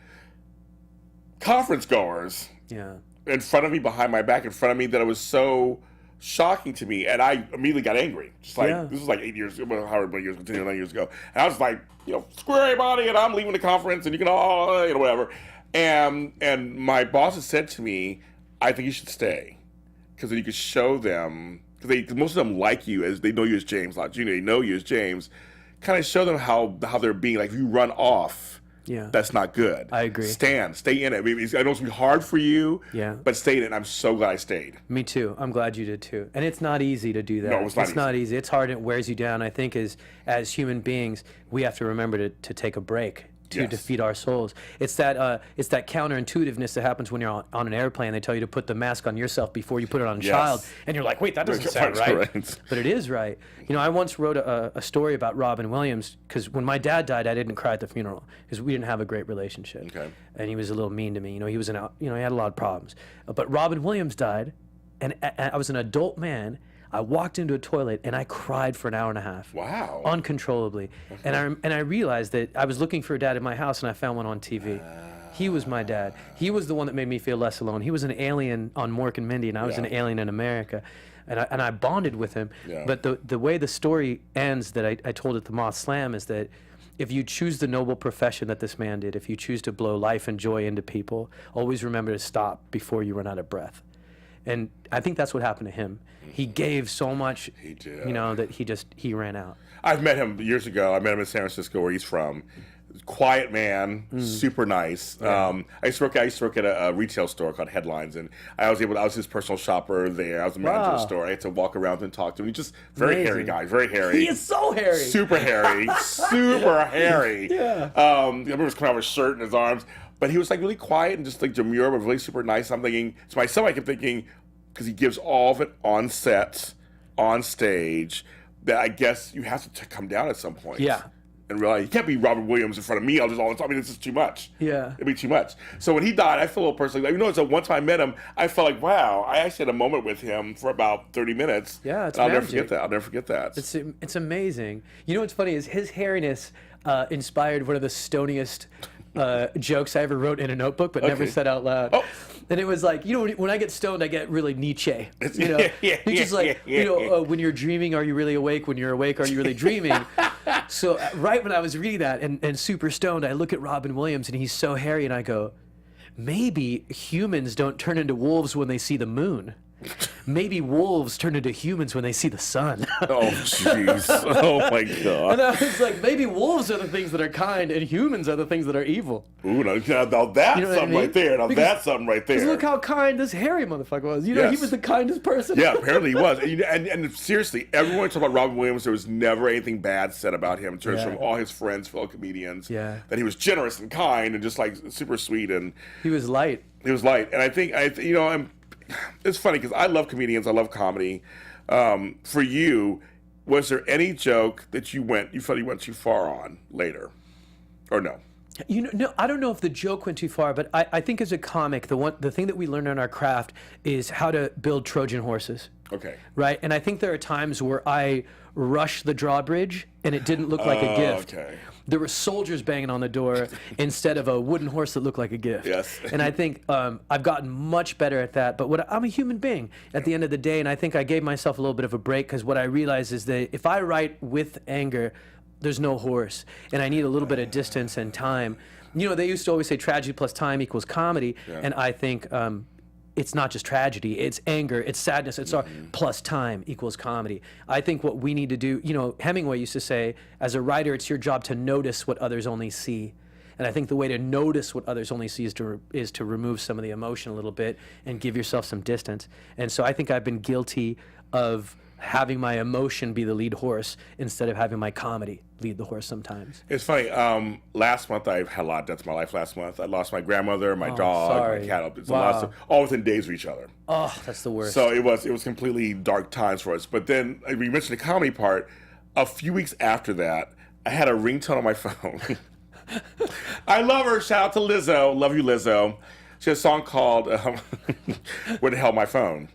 Speaker 1: conference goers.
Speaker 2: Yeah.
Speaker 1: In front of me, behind my back, in front of me, that it was so shocking to me, and I immediately got angry. Just like this was like 8 years, however many years, 10 years ago, and I was like, screw everybody, and I'm leaving the conference, and you can all, whatever. And my boss has said to me, I think you should stay, because then you could show them, because most of them like you as they know you as James Lott Jr. They know you as James. Kind of show them how they're being. Like if you run off. Yeah, that's not good.
Speaker 2: I agree.
Speaker 1: Stay in it. I mean, I know it's gonna be hard for you. Yeah, but stay in it. And I'm so glad I stayed.
Speaker 2: Me too. I'm glad you did too. And it's not easy to do that.
Speaker 1: No, it's
Speaker 2: not easy. It's hard. And it wears you down. I think as human beings, we have to remember to take a break to defeat our souls. It's that counterintuitiveness that happens when you're on an airplane. They tell you to put the mask on yourself before you put it on a child, and you're like, wait, that doesn't sound right. But it is right. I once wrote a story about Robin Williams because when my dad died, I didn't cry at the funeral because we didn't have a great relationship. Okay. And he was a little mean to me. He was he had a lot of problems. But Robin Williams died, and I was an adult man. I walked into a toilet and I cried for an hour and a half.
Speaker 1: Wow.
Speaker 2: Uncontrollably. Okay. And I realized that I was looking for a dad in my house and I found one on TV. He was my dad. He was the one that made me feel less alone. He was an alien on Mork and Mindy, and I was an alien in America. And I bonded with him. Yeah. But the way the story ends that I told at the Moth Slam is that if you choose the noble profession that this man did, if you choose to blow life and joy into people, always remember to stop before you run out of breath. And I think that's what happened to him. He gave so much, that he ran out.
Speaker 1: I've met him years ago. I met him in San Francisco, where he's from, quiet man, super nice. I used to work at a retail store called Headlines, and I was his personal shopper there. I was the manager of the store. I had to walk around and talk to him. He's just very hairy guy, very hairy.
Speaker 2: He is so hairy.
Speaker 1: Super hairy, super hairy.
Speaker 2: Yeah.
Speaker 1: I remember he was coming out with a shirt in his arms, but he was like really quiet and just like demure, but really super nice. I'm thinking to myself, I kept thinking, because he gives all of it on set, on stage, that I guess you have to come down at some point.
Speaker 2: Yeah.
Speaker 1: And realize you can't be Robert Williams in front of me all the time. I mean, this is too much.
Speaker 2: Yeah.
Speaker 1: It'd be too much. So when he died, I felt a little personally. Like, so one time I met him, I felt like, wow, I actually had a moment with him for about 30 minutes.
Speaker 2: Yeah, it's
Speaker 1: and I'll never
Speaker 2: magic.
Speaker 1: forget that. I'll never forget that.
Speaker 2: It's amazing. You know what's funny is his hairiness inspired one of the stoniest jokes I ever wrote in a notebook, but never said out loud.
Speaker 1: Oh.
Speaker 2: And it was like, when I get stoned, I get really Nietzsche. You know,
Speaker 1: Yeah,
Speaker 2: he's just like, when you're dreaming, are you really awake? When you're awake, are you really dreaming? So right when I was reading that and super stoned, I look at Robin Williams and he's so hairy, and I go, maybe humans don't turn into wolves when they see the moon. Maybe wolves turn into humans when they see the sun.
Speaker 1: Oh, jeez. Oh, my God.
Speaker 2: And I was like, maybe wolves are the things that are kind and humans are the things that are evil.
Speaker 1: Ooh, now that's
Speaker 2: You know
Speaker 1: something
Speaker 2: what I mean?
Speaker 1: right there. Now
Speaker 2: Because-
Speaker 1: that's something right there.
Speaker 2: Because look how kind this hairy motherfucker was. You know, he
Speaker 1: Yes.
Speaker 2: was the kindest person.
Speaker 1: Yeah, apparently he was. And seriously, everyone talked about Robin Williams. There was never anything bad said about him in terms
Speaker 2: Yeah.
Speaker 1: from all his friends, fellow comedians.
Speaker 2: Yeah.
Speaker 1: That he was generous and kind and just like super sweet, and
Speaker 2: He was light.
Speaker 1: he was light. And I think it's funny because I love comedians. I love comedy. For you, was there any joke that you felt you went too far on later, or no?
Speaker 2: You know, no, I don't know if the joke went too far, but I think as a comic, the thing that we learn in our craft is how to build Trojan horses.
Speaker 1: Okay.
Speaker 2: Right? And I think there are times where I rushed the drawbridge and it didn't look like a gift.
Speaker 1: Okay.
Speaker 2: There were soldiers banging on the door instead of a wooden horse that looked like a gift.
Speaker 1: Yes.
Speaker 2: And I think I've gotten much better at that. But I'm a human being at the end of the day, and I think I gave myself a little bit of a break because what I realized is that if I write with anger, there's no horse, and I need a little bit of distance and time. You know, they used to always say tragedy plus time equals comedy, and I think it's not just tragedy, it's anger, it's sadness, it's plus time equals comedy. I think what we need to do, Hemingway used to say, as a writer, it's your job to notice what others only see. And I think the way to notice what others only see is to remove some of the emotion a little bit and give yourself some distance. And so I think I've been guilty of having my emotion be the lead horse instead of having my comedy lead the horse sometimes.
Speaker 1: It's funny. Last month I had a lot of deaths in my life. Last month I lost my grandmother, my dog,
Speaker 2: sorry.
Speaker 1: my cat. It's a
Speaker 2: Wow.
Speaker 1: lot of stuff, all within days of each other.
Speaker 2: Oh, that's the worst.
Speaker 1: So it was completely dark times for us. But then we mentioned the comedy part. A few weeks after that, I had a ringtone on my phone. I love her. Shout out to Lizzo. Love you, Lizzo. She has a song called "Where the Hell My Phone."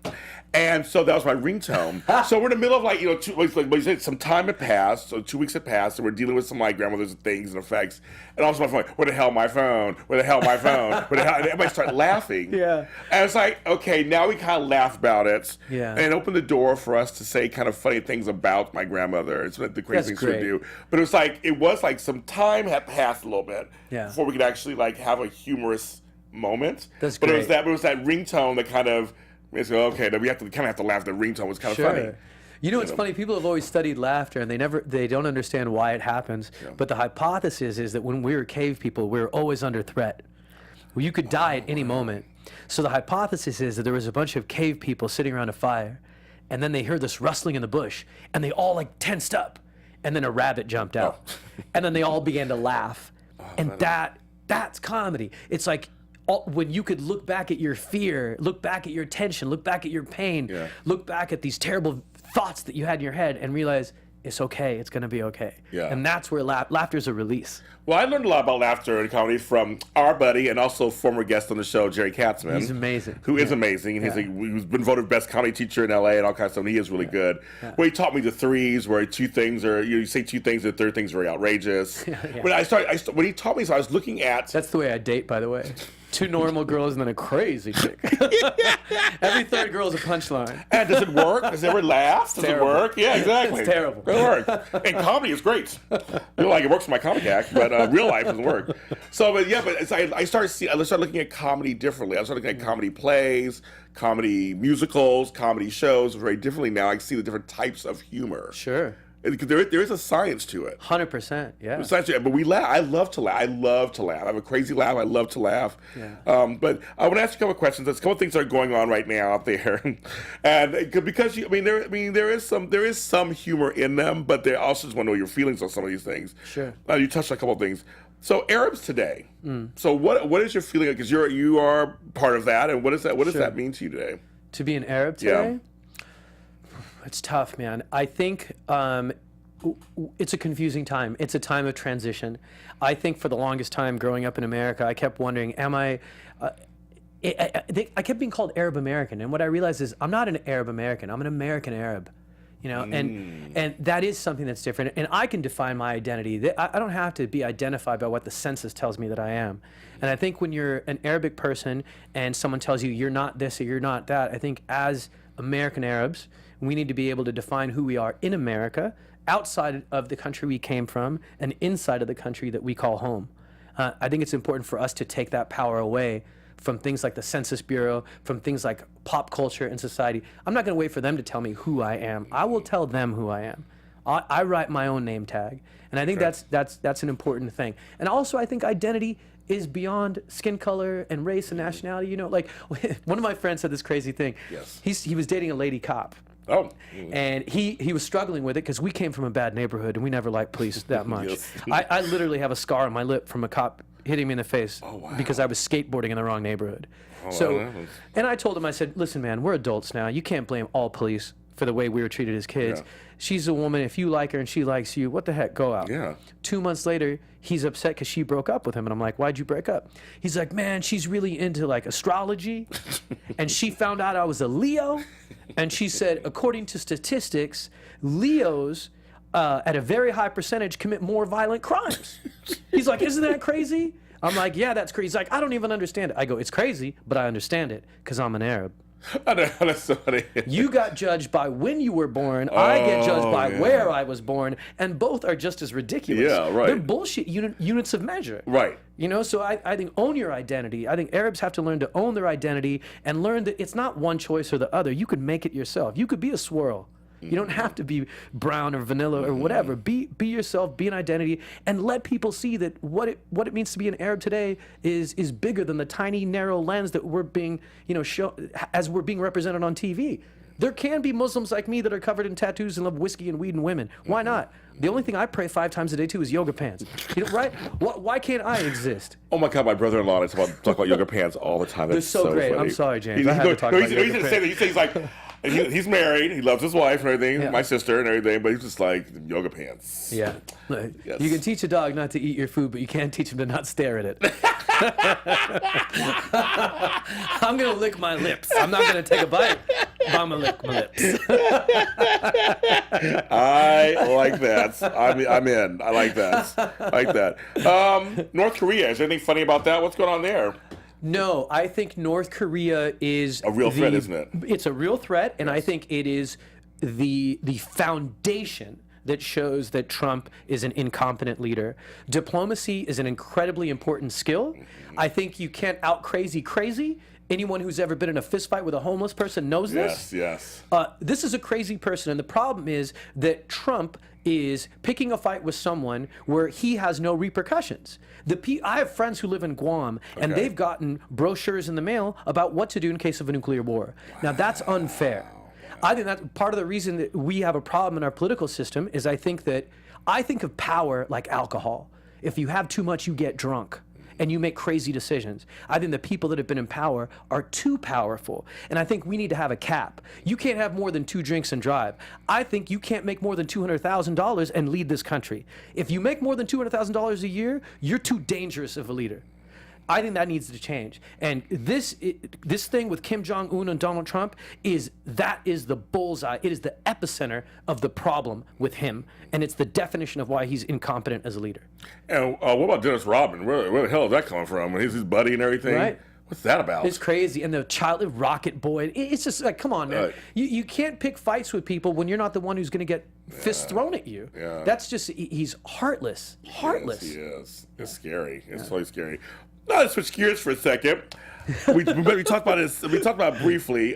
Speaker 1: And so that was my ringtone. So we're in the middle of 2 weeks, like you said, some time had passed. So 2 weeks had passed, and we're dealing with some like grandmother's things and effects. And also my phone, where the hell my phone? Where the hell my phone? Where the hell? And everybody started laughing.
Speaker 2: Yeah.
Speaker 1: And it's like, okay, now we kind of laugh about it.
Speaker 2: Yeah.
Speaker 1: And it opened the door for us to say kind of funny things about my grandmother. It's one of the crazy
Speaker 2: That's
Speaker 1: things
Speaker 2: great.
Speaker 1: we do. But it was like some time had passed a little bit before we could actually like have a humorous moment.
Speaker 2: That's
Speaker 1: But
Speaker 2: great.
Speaker 1: it was that ringtone that kind of. It's okay. Then we kind of have to laugh. The ringtone was kind of funny.
Speaker 2: You know, it's funny. People have always studied laughter, and they don't understand why it happens. But the hypothesis is that when we were cave people, we were always under threat. Well, you could die at any moment. So the hypothesis is that there was a bunch of cave people sitting around a fire, and then they heard this rustling in the bush, and they all like tensed up, and then a rabbit jumped out, and then they all began to laugh, and that's comedy. It's like. When you could look back at your fear, look back at your tension, look back at your pain, look back at these terrible thoughts that you had in your head and realize it's okay, it's going to be okay.
Speaker 1: Yeah.
Speaker 2: And that's where laughter's a release.
Speaker 1: Well, I learned a lot about laughter and comedy from our buddy and also former guest on the show, Jerry Katzman.
Speaker 2: He's amazing.
Speaker 1: Who is amazing. And he's been voted best comedy teacher in LA and all kinds of stuff. And he is really good. Well, he taught me the threes, where two things are, you say two things, the third thing's very outrageous. When he taught me, so I was looking at.
Speaker 2: That's the way I date, by the way. 2 normal girls and then a crazy chick. Every third girl is a punchline.
Speaker 1: And does it work? Does it ever laugh? Does it work? Yeah, exactly.
Speaker 2: It's terrible.
Speaker 1: It works. And comedy is great. It works for my comic act, but real life doesn't work. So, I started looking at comedy differently. I started looking at comedy plays, comedy musicals, comedy shows very differently now. I see the different types of humor.
Speaker 2: Sure.
Speaker 1: There is a science to it.
Speaker 2: 100%. Yeah.
Speaker 1: But we laugh. I love to laugh. I have a crazy laugh. I love to laugh.
Speaker 2: Yeah.
Speaker 1: But I want to ask you a couple of questions. There's a couple of things that are going on right now out there, and because there is some humor in them, but they also just want to know your feelings on some of these things.
Speaker 2: Sure.
Speaker 1: You touched on a couple of things. So Arabs today. So what is your feeling? Because you are part of that, and what does that mean to you today?
Speaker 2: To be an Arab today? It's tough, man. I think it's a confusing time. It's a time of transition. I think for the longest time growing up in America, I kept wondering, I kept being called Arab American, and what I realized is I'm not an Arab American. I'm an American Arab. And that is something that's different. And I can define my identity. I don't have to be identified by what the census tells me that I am. And I think when you're an Arabic person and someone tells you you're not this or you're not that, I think as American Arabs, we need to be able to define who we are in America, outside of the country we came from, and inside of the country that we call home. I think it's important for us to take that power away from things like the Census Bureau, from things like pop culture and society. I'm not going to wait for them to tell me who I am. I will tell them who I am. I write my own name tag, and I think that's an important thing. And also, I think identity is beyond skin color and race and nationality. Like one of my friends said this crazy thing.
Speaker 1: Yes.
Speaker 2: He was dating a lady cop.
Speaker 1: Oh.
Speaker 2: And he was struggling with it because we came from a bad neighborhood and we never liked police that much.
Speaker 1: Yes.
Speaker 2: I literally have a scar on my lip from a cop hitting me in the face because I was skateboarding in the wrong neighborhood. And I told him, I said, listen, man, we're adults now. You can't blame all police for the way we were treated as kids.
Speaker 1: Yeah.
Speaker 2: She's a woman. If you like her and she likes you, what the heck? Go out.
Speaker 1: Yeah.
Speaker 2: 2 months later, he's upset because she broke up with him. And I'm like, why'd you break up? He's like, man, she's really into like astrology. And she found out I was a Leo. And she said, according to statistics, Leos at a very high percentage commit more violent crimes. He's like, isn't that crazy? I'm like, yeah, that's crazy. He's like, I don't even understand it. I go, it's crazy, but I understand it because I'm an Arab.
Speaker 1: I know, that's so funny.
Speaker 2: You got judged by when you were born. I get judged by where I was born, and both are just as ridiculous.
Speaker 1: Yeah, right.
Speaker 2: They're bullshit units of measure.
Speaker 1: Right.
Speaker 2: So I think own your identity. I think Arabs have to learn to own their identity and learn that it's not one choice or the other. You could make it yourself. You could be a swirl. You don't have to be brown or vanilla or whatever. Be yourself, be an identity, and let people see that what it means to be an Arab today is bigger than the tiny, narrow lens that we're being, as we're being represented on TV. There can be Muslims like me that are covered in tattoos and love whiskey and weed and women. Why not? The only thing I pray 5 times a day to is yoga pants. Right? Why can't I exist?
Speaker 1: Oh my God, my brother-in-law talk about yoga pants all the time.
Speaker 2: They're so great.
Speaker 1: Funny.
Speaker 2: I'm sorry, James. I had to talk about yoga pants.
Speaker 1: He says he's like, he's married. He loves his wife and everything, my sister and everything, but he's just like yoga pants.
Speaker 2: Yeah.
Speaker 1: Yes.
Speaker 2: You can teach a dog not to eat your food, but you can't teach him to not stare at it. I'm going to lick my lips. I'm not going to take a bite, but I'm going to lick my lips.
Speaker 1: I like that. I'm in. I like that. North Korea, is there anything funny about that? What's going on there?
Speaker 2: No, I think North Korea is
Speaker 1: a real threat, isn't it?
Speaker 2: It's a real threat, and I think it is the foundation that shows that Trump is an incompetent leader. Diplomacy is an incredibly important skill. I think you can't out crazy. Anyone who's ever been in a fist fight with a homeless person knows this.
Speaker 1: Yes.
Speaker 2: This is a crazy person, and the problem is that Trump is picking a fight with someone where he has no repercussions. I have friends who live in Guam, and they've gotten brochures in the mail about what to do in case of a nuclear war. Now, that's unfair. I think that's part of the reason that we have a problem in our political system is I think of power like alcohol. If you have too much, you get drunk. And you make crazy decisions. I think the people that have been in power are too powerful. And I think we need to have a cap. You can't have more than 2 drinks and drive. I think you can't make more than $200,000 and lead this country. If you make more than $200,000 a year, you're too dangerous of a leader. I think that needs to change. And this thing with Kim Jong-un and Donald Trump is the bullseye. It is the epicenter of the problem with him. And it's the definition of why he's incompetent as a leader.
Speaker 1: And what about Dennis Rodman? Where the hell is that coming from? He's his buddy and everything.
Speaker 2: Right.
Speaker 1: What's that about?
Speaker 2: It's crazy. And the child rocket boy. It's just like, come on, man.
Speaker 1: Right.
Speaker 2: You can't pick fights with people when you're not the one who's going to get fists thrown at you.
Speaker 1: Yeah.
Speaker 2: That's just, he's heartless. Heartless.
Speaker 1: Yes, he is. It's scary. It's totally scary. Now, let's switch gears for a second. We talked about this. We talked about it briefly.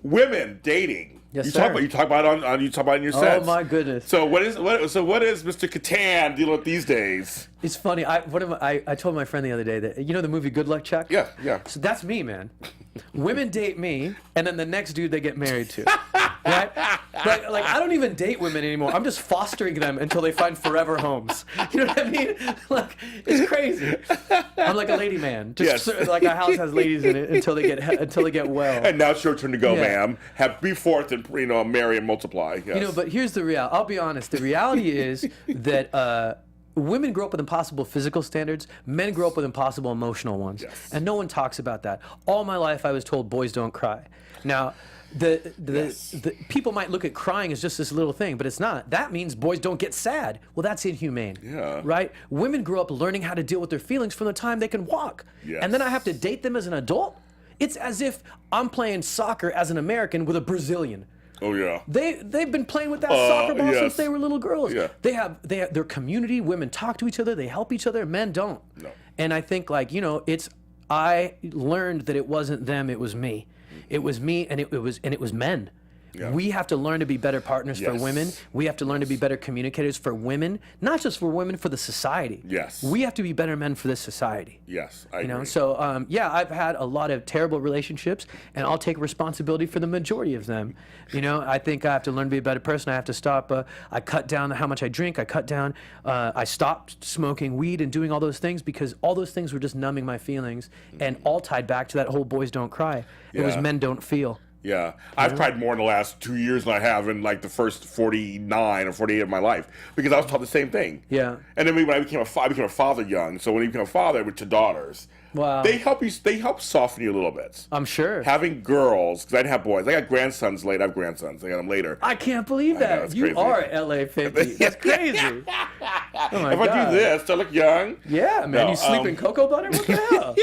Speaker 1: Women dating.
Speaker 2: Yes,
Speaker 1: You
Speaker 2: sir.
Speaker 1: talk about it on you talk about it in your sets.
Speaker 2: Oh my goodness.
Speaker 1: So what is Mr. Kattan dealing with these days?
Speaker 2: It's funny. I told my friend the other day that the movie Good Luck Chuck.
Speaker 1: Yeah, yeah.
Speaker 2: So that's me, man. Women date me, and then the next dude they get married to. Right? Like I don't even date women anymore. I'm just fostering them until they find forever homes. You know what I mean? Like it's crazy. I'm like a lady man. Just like a house has ladies in it until they get well.
Speaker 1: And now it's your turn to go,
Speaker 2: Yeah.
Speaker 1: ma'am. Be forth and marry and multiply. Yes.
Speaker 2: But here's the reality. I'll be honest. The reality is that women grow up with impossible physical standards. Men grow up with impossible emotional ones.
Speaker 1: Yes.
Speaker 2: And no one talks about that. All my life, I was told boys don't cry. Now, the people might look at crying as just this little thing, but it's not. That means boys don't get sad. Well, that's inhumane.
Speaker 1: Yeah.
Speaker 2: Right? Women grow up learning how to deal with their feelings from the time they can walk.
Speaker 1: Yes.
Speaker 2: And then I have to date them as an adult? It's as if I'm playing soccer as an American with a Brazilian.
Speaker 1: Oh yeah.
Speaker 2: They've been playing with that soccer ball
Speaker 1: yes.
Speaker 2: since they were little girls.
Speaker 1: Yeah.
Speaker 2: They have their community. Women talk to each other. They help each other. Men don't.
Speaker 1: No.
Speaker 2: And I think I learned that it wasn't them. It was me. It was me, and it was men.
Speaker 1: Yeah.
Speaker 2: We have to learn to be better partners for
Speaker 1: Yes.
Speaker 2: women. We have to learn to be better communicators for women, not just for women, for the society.
Speaker 1: Yes.
Speaker 2: We have to be better men for this society.
Speaker 1: Yes, I agree.
Speaker 2: So I've had a lot of terrible relationships, and I'll take responsibility for the majority of them. I think I have to learn to be a better person. I have to stop. I cut down how much I drink. I cut down. I stopped smoking weed and doing all those things because all those things were just numbing my feelings, and all tied back to that whole boys don't cry. It was
Speaker 1: Yeah.
Speaker 2: men don't feel.
Speaker 1: Yeah, I've cried more in the last 2 years than I have in like the first 49 or 48 of my life because I was taught the same thing.
Speaker 2: Yeah.
Speaker 1: And then when I became a father young. So when I became a father with 2 daughters,
Speaker 2: Wow.
Speaker 1: they help soften you a little bit.
Speaker 2: I'm sure.
Speaker 1: Having girls, because I didn't have boys. I got grandsons later. I have grandsons. I got them later.
Speaker 2: I can't believe
Speaker 1: know,
Speaker 2: that.
Speaker 1: it's
Speaker 2: You
Speaker 1: crazy.
Speaker 2: are LA 50. That's crazy. Oh my
Speaker 1: If
Speaker 2: God.
Speaker 1: I do this, do I look young?
Speaker 2: Yeah, man.
Speaker 1: No,
Speaker 2: you sleep in cocoa butter? What the hell?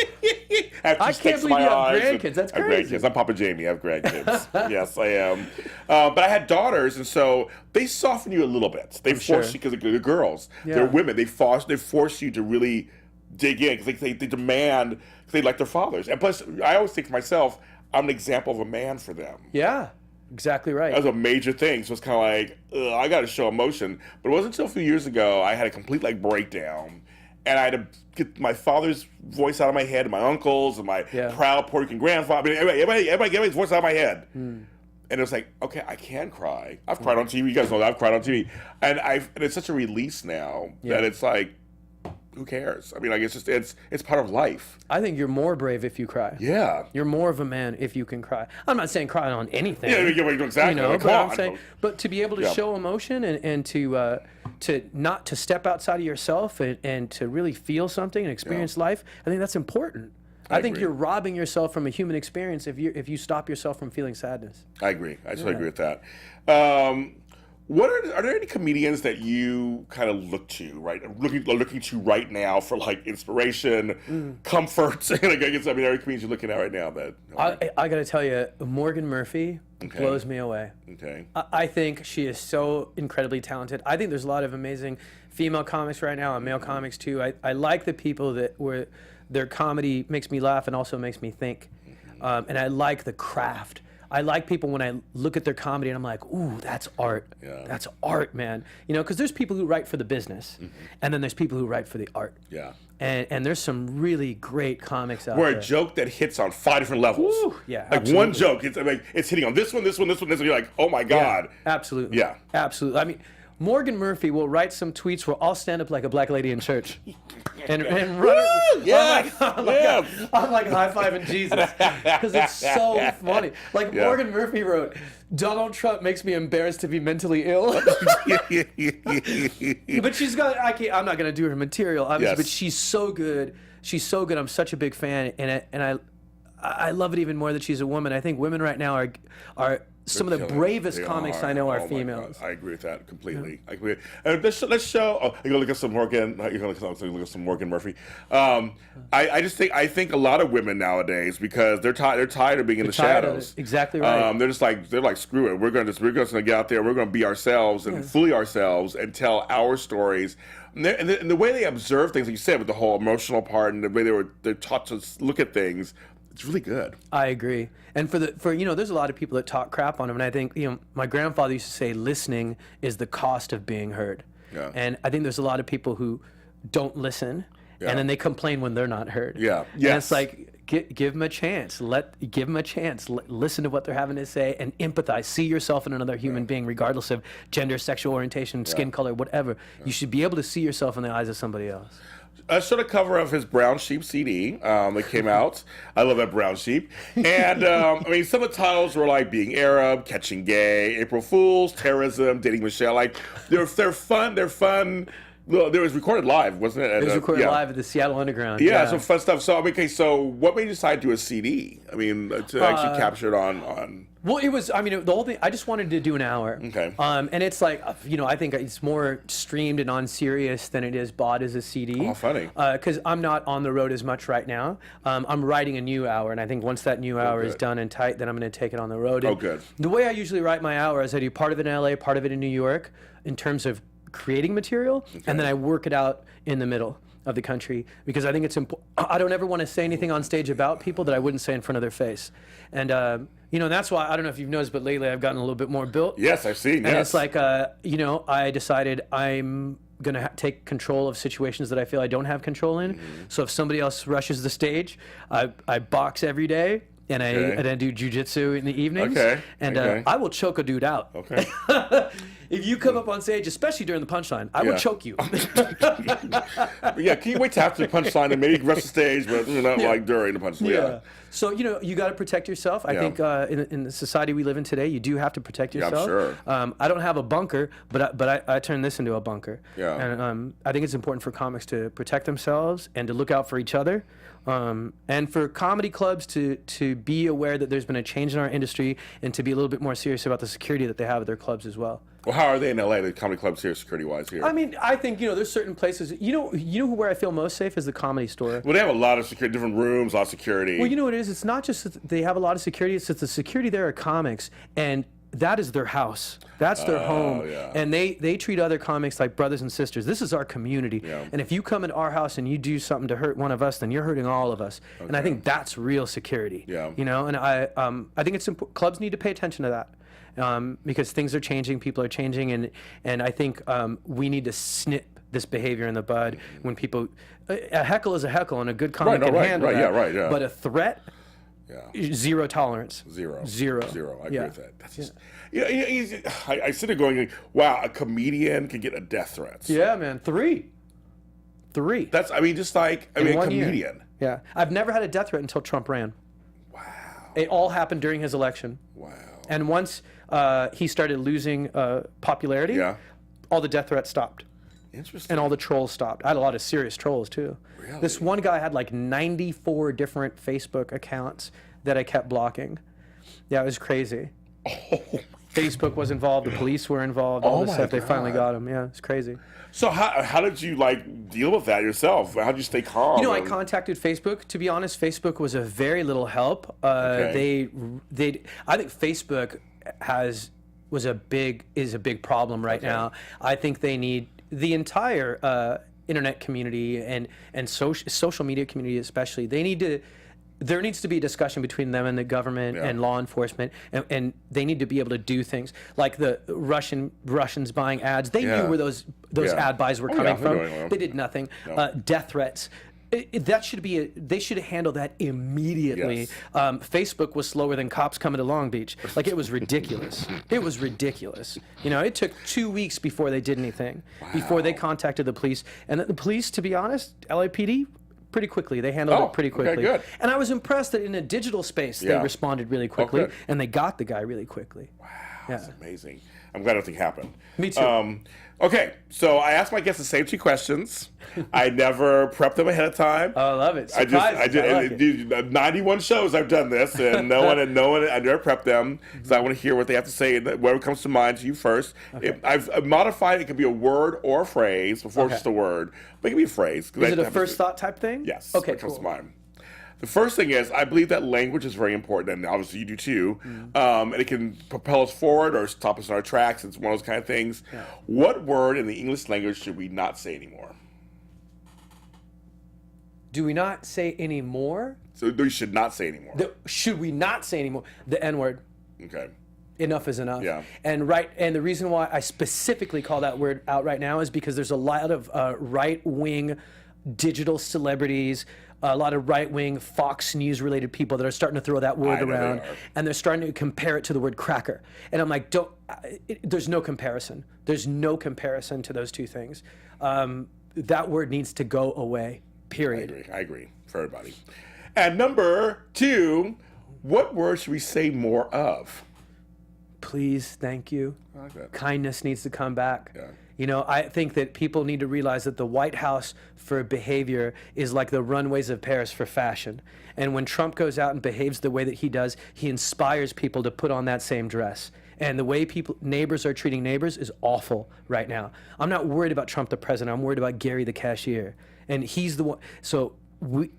Speaker 2: I can't believe you have grandkids. That's
Speaker 1: I have
Speaker 2: crazy.
Speaker 1: grandkids. I'm Papa Jamie. I have grandkids. Yes, I am. But I had daughters, and so they soften you a little bit. They
Speaker 2: sure.
Speaker 1: force you because they're girls.
Speaker 2: Yeah.
Speaker 1: They're women. They force you to really dig in because they demand because they like their fathers. And plus, I always think to myself, I'm an example of a man for them.
Speaker 2: Yeah, exactly right.
Speaker 1: That was a major thing. So it's kind of like, I got to show emotion. But it wasn't until a few years ago I had a complete breakdown. And I had to get my father's voice out of my head, and my uncles, and my proud Puerto Rican grandfather. I mean, everybody get everybody's voice out of my head. And it was like, okay, I can cry. I've cried on TV. You guys know that I've cried on TV. And it's such a release now that it's like, who cares? I mean, it's part of life.
Speaker 2: I think you're more brave if you cry.
Speaker 1: Yeah.
Speaker 2: You're more of a man if you can cry. I'm not saying cry on anything.
Speaker 1: Yeah, exactly. Like,
Speaker 2: but
Speaker 1: come
Speaker 2: I'm
Speaker 1: on.
Speaker 2: saying, but to be able to show emotion and to not to step outside of yourself and to really feel something and experience life, I think that's important. I think
Speaker 1: agree.
Speaker 2: you're robbing yourself from a human experience if you stop yourself from feeling sadness.
Speaker 1: I agree. I totally agree with that. Are there any comedians that you kind of look to, right? Looking to right now for inspiration, comfort? I guess every comedian you're looking at right now that.
Speaker 2: I got to tell you, Morgan Murphy blows me away.
Speaker 1: Okay.
Speaker 2: I think she is so incredibly talented. I think there's a lot of amazing female comics right now and male comics too. I like the people where their comedy makes me laugh and also makes me think. And I like the craft. I like people when I look at their comedy and I'm like, ooh, that's art.
Speaker 1: Yeah.
Speaker 2: That's art, man. Because there's people who write for the business, and then there's people who write for the art.
Speaker 1: Yeah.
Speaker 2: And there's some really great comics out
Speaker 1: Where
Speaker 2: there.
Speaker 1: a joke that hits on 5 different levels.
Speaker 2: Ooh, yeah,
Speaker 1: One
Speaker 2: absolutely.
Speaker 1: joke, it's hitting on this one. And you're like, oh my God.
Speaker 2: Yeah, absolutely.
Speaker 1: Yeah.
Speaker 2: Absolutely. I mean, Morgan Murphy will write some tweets where I'll stand up like a black lady in church and run.
Speaker 1: Yes.
Speaker 2: I'm like high-fiving Jesus because it's so funny.
Speaker 1: Yeah.
Speaker 2: Morgan Murphy wrote, Donald Trump makes me embarrassed to be mentally ill. But she's got, I'm not going to do her material, obviously, but she's so good. She's so good. I'm such a big fan. And I love it even more that she's a woman. I think women right now are some of the bravest comics I know are females.
Speaker 1: I agree with that completely. I agree. Let's show. Oh, you're gonna look at some Morgan. You're gonna look at some Morgan Murphy. I think a lot of women nowadays, because they're tired of being in the shadows.
Speaker 2: Exactly right.
Speaker 1: They're like screw it. We're gonna get out there. We're gonna be ourselves and fully ourselves and tell our stories. And the way they observe things, like you said, with the whole emotional part and the way they're taught to look at things. It's really good.
Speaker 2: I agree. And for you know, there's a lot of people that talk crap on him, and I think, you know, my grandfather used to say listening is the cost of being heard.
Speaker 1: Yeah.
Speaker 2: And I think there's a lot of people who don't listen,
Speaker 1: Yeah.
Speaker 2: and then they complain when they're not heard.
Speaker 1: Yeah.
Speaker 2: And
Speaker 1: Yes.
Speaker 2: it's like, give them a chance. Give them a chance. Listen to what they're having to say and empathize. See yourself in another human being, regardless of gender, sexual orientation, skin color, whatever. You should be able to see yourself in the eyes of somebody else.
Speaker 1: I showed a cover of his Brown Sheep CD that came out. I love that Brown Sheep. And, I mean, some of the titles were like Being Arab, Catching Gay, April Fools, Terrorism, Dating Michelle. Like, they're fun. They're fun. Well, it was recorded live, wasn't it?
Speaker 2: It was recorded live at the Seattle Underground.
Speaker 1: Yeah, some fun stuff. So, I mean, okay, so what made you decide to do a CD? I mean, to actually capture it on...
Speaker 2: Well, it was, I mean, the whole thing, I just wanted to do an hour.
Speaker 1: Okay.
Speaker 2: And it's like, you know, I think it's more streamed and on Sirius than it is bought as a CD.
Speaker 1: Oh, funny.
Speaker 2: Because I'm not on the road as much right now. I'm writing a new hour, and I think once that new hour is done and tight, then I'm going to take it on the road.
Speaker 1: Oh,
Speaker 2: And
Speaker 1: good.
Speaker 2: The way I usually write my hour is I do part of it in LA, part of it in New York, in terms of creating material, and then I work it out in the middle of the country, because I think it's important. I don't ever want to say anything on stage about people that I wouldn't say in front of their face. And, you know, that's why, I don't know if you've noticed, but lately I've gotten a little bit more built.
Speaker 1: Yes, I've seen,
Speaker 2: And
Speaker 1: yes.
Speaker 2: it's like, you know, I decided I'm going to take control of situations that I feel I don't have control in. So if somebody else rushes the stage, I box every day. And I do jujitsu in the evenings.
Speaker 1: Okay,
Speaker 2: And
Speaker 1: okay.
Speaker 2: I will choke a dude out.
Speaker 1: Okay.
Speaker 2: If you come up on stage, especially during the punchline, I will choke you.
Speaker 1: Yeah, can you wait till after the punchline and maybe rush the stage, but not like during the punchline? Yeah.
Speaker 2: So, you know, you got to protect yourself. I think in the society we live in today, you do have to protect
Speaker 1: Yeah, I'm
Speaker 2: yourself.
Speaker 1: sure.
Speaker 2: I don't have a bunker, but I turn this into a bunker.
Speaker 1: Yeah.
Speaker 2: And I think it's important for comics to protect themselves and to look out for each other. And for comedy clubs to be aware that there's been a change in our industry and to be a little bit more serious about the security that they have at their clubs as well.
Speaker 1: Well, how are they in LA, the comedy clubs here, security-wise here?
Speaker 2: I mean, I think, you know, there's certain places, you know where I feel most safe is the Comedy Store.
Speaker 1: Well, they have a lot of security, different rooms, a lot of security.
Speaker 2: Well, you know what it is? It's not just that they have a lot of security, it's that the security there are comics, and that is their house. That's their home.
Speaker 1: Yeah.
Speaker 2: And they treat other comics like brothers and sisters. This is our community.
Speaker 1: Yeah.
Speaker 2: And if you come into our house and you do something to hurt one of us, then you're hurting all of us. And I think that's real security.
Speaker 1: Yeah.
Speaker 2: You know, and I think it's important. Clubs need to pay attention to that. Because things are changing, people are changing, and I think we need to snip this behavior in the bud when people. A heckle is a heckle, and a good comic can handle that.
Speaker 1: Yeah.
Speaker 2: But a threat, zero tolerance.
Speaker 1: Zero. I agree with that. That's just, I sit there going, wow, a comedian can get a death threat.
Speaker 2: Yeah, man, three.
Speaker 1: That's, I mean, just like, a
Speaker 2: 1 year.
Speaker 1: comedian.
Speaker 2: Yeah, I've never had a death threat until Trump ran.
Speaker 1: Wow.
Speaker 2: It all happened during his election.
Speaker 1: Wow.
Speaker 2: And once he started losing popularity, all the death threats stopped.
Speaker 1: Interesting.
Speaker 2: And all the trolls stopped. I had a lot of serious trolls, too.
Speaker 1: Really?
Speaker 2: This one guy had like 94 different Facebook accounts that I kept blocking. Yeah, it was crazy.
Speaker 1: Oh,
Speaker 2: Facebook was involved. The police were involved. All this stuff. They finally got him. Yeah, it's crazy.
Speaker 1: So how did you like deal with that yourself? How did you stay calm?
Speaker 2: You know, I contacted Facebook. To be honest, Facebook was a very little help.
Speaker 1: Okay.
Speaker 2: I think Facebook is a big problem right now. I think they need the entire internet community and social media community especially. There needs to be a discussion between them and the government and law enforcement, and they need to be able to do things like the Russians buying ads. They knew where those ad buys were coming from. They did nothing.
Speaker 1: No.
Speaker 2: Death threats. That should be they should handle that immediately.
Speaker 1: Yes.
Speaker 2: Facebook was slower than cops coming to Long Beach. Like, it was ridiculous. It was ridiculous. You know, it took 2 weeks before they did anything, before they contacted the police. And the police, to be honest, LAPD, pretty quickly. They handled it pretty quickly.
Speaker 1: Okay, good.
Speaker 2: And I was impressed that in a digital space, they responded really quickly, and they got the guy really quickly.
Speaker 1: Wow, that's amazing. I'm glad nothing happened.
Speaker 2: Me too.
Speaker 1: Okay, so I asked my guests the same 2 questions. I never prepped them ahead of time.
Speaker 2: Oh, I love it.
Speaker 1: I like it. 91 shows I've done this, and I never prepped them, because I want to hear what they have to say, and whatever comes to mind to you first.
Speaker 2: Okay.
Speaker 1: I've modified it. It could be a word or a phrase before just a word, but it can be a phrase.
Speaker 2: Is it a first thought type thing?
Speaker 1: Yes.
Speaker 2: Okay,
Speaker 1: what comes
Speaker 2: cool.
Speaker 1: to mind. The first thing is, I believe that language is very important, and obviously you do too. And it can propel us forward or stop us in our tracks. It's one of those kind of things. Yeah. What word in the English language should we not say anymore?
Speaker 2: Do we not say anymore?
Speaker 1: So we should not say anymore.
Speaker 2: Should we not say anymore? The N-word.
Speaker 1: Okay.
Speaker 2: Enough is enough.
Speaker 1: Yeah.
Speaker 2: And the reason why I specifically call that word out right now is because there's a lot of right-wing digital celebrities, a lot of right-wing Fox News related people that are starting to throw that word around, and they're starting to compare it to the word cracker. And I'm like, there's no comparison. There's no comparison to those two things. That word needs to go away, period.
Speaker 1: I agree for everybody. And number 2, what word should we say more of?
Speaker 2: Please, thank you.
Speaker 1: I like that.
Speaker 2: Kindness needs to come back.
Speaker 1: Yeah.
Speaker 2: You know, I think that people need to realize that the White House for behavior is like the runways of Paris for fashion. And when Trump goes out and behaves the way that he does, he inspires people to put on that same dress. And the way neighbors are treating neighbors is awful right now. I'm not worried about Trump the president. I'm worried about Gary the cashier. And he's the one. So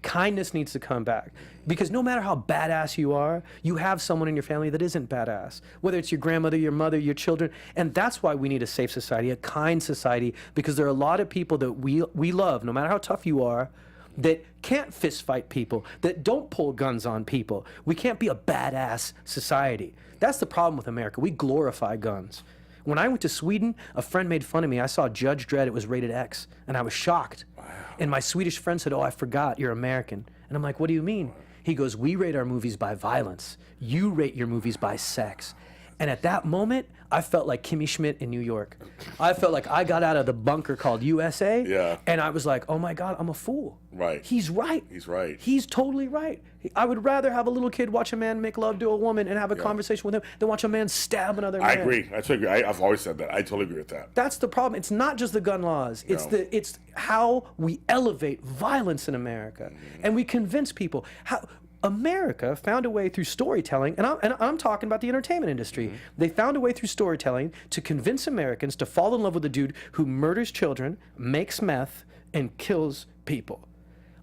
Speaker 2: kindness needs to come back, because no matter how badass you are, you have someone in your family that isn't badass, whether it's your grandmother, your mother, your children. And that's why we need a safe society, a kind society, because there are a lot of people that we love, no matter how tough you are, that can't fist fight people, that don't pull guns on people. We can't be a badass society. That's the problem with America. We glorify guns. When I went to Sweden, a friend made fun of me. I saw Judge Dredd, it was rated X, and I was shocked. Wow. And my Swedish friend said, "Oh, I forgot, you're American." And I'm like, "What do you mean?" He goes, "We rate our movies by violence. You rate your movies by sex." And at that moment, I felt like Kimmy Schmidt in New York. I felt like I got out of the bunker called USA,
Speaker 1: Yeah.
Speaker 2: and I was like, oh my God, I'm a fool.
Speaker 1: Right.
Speaker 2: He's right.
Speaker 1: He's right.
Speaker 2: He's totally right. I would rather have a little kid watch a man make love to a woman and have a conversation with him than watch a man stab another man.
Speaker 1: I agree. I totally agree. I've always said that. I totally agree with that.
Speaker 2: That's the problem. It's not just the gun laws. It's it's how we elevate violence in America, and we convince people how. America found a way through storytelling, and I'm talking about the entertainment industry. They found a way through storytelling to convince Americans to fall in love with a dude who murders children, makes meth, and kills people.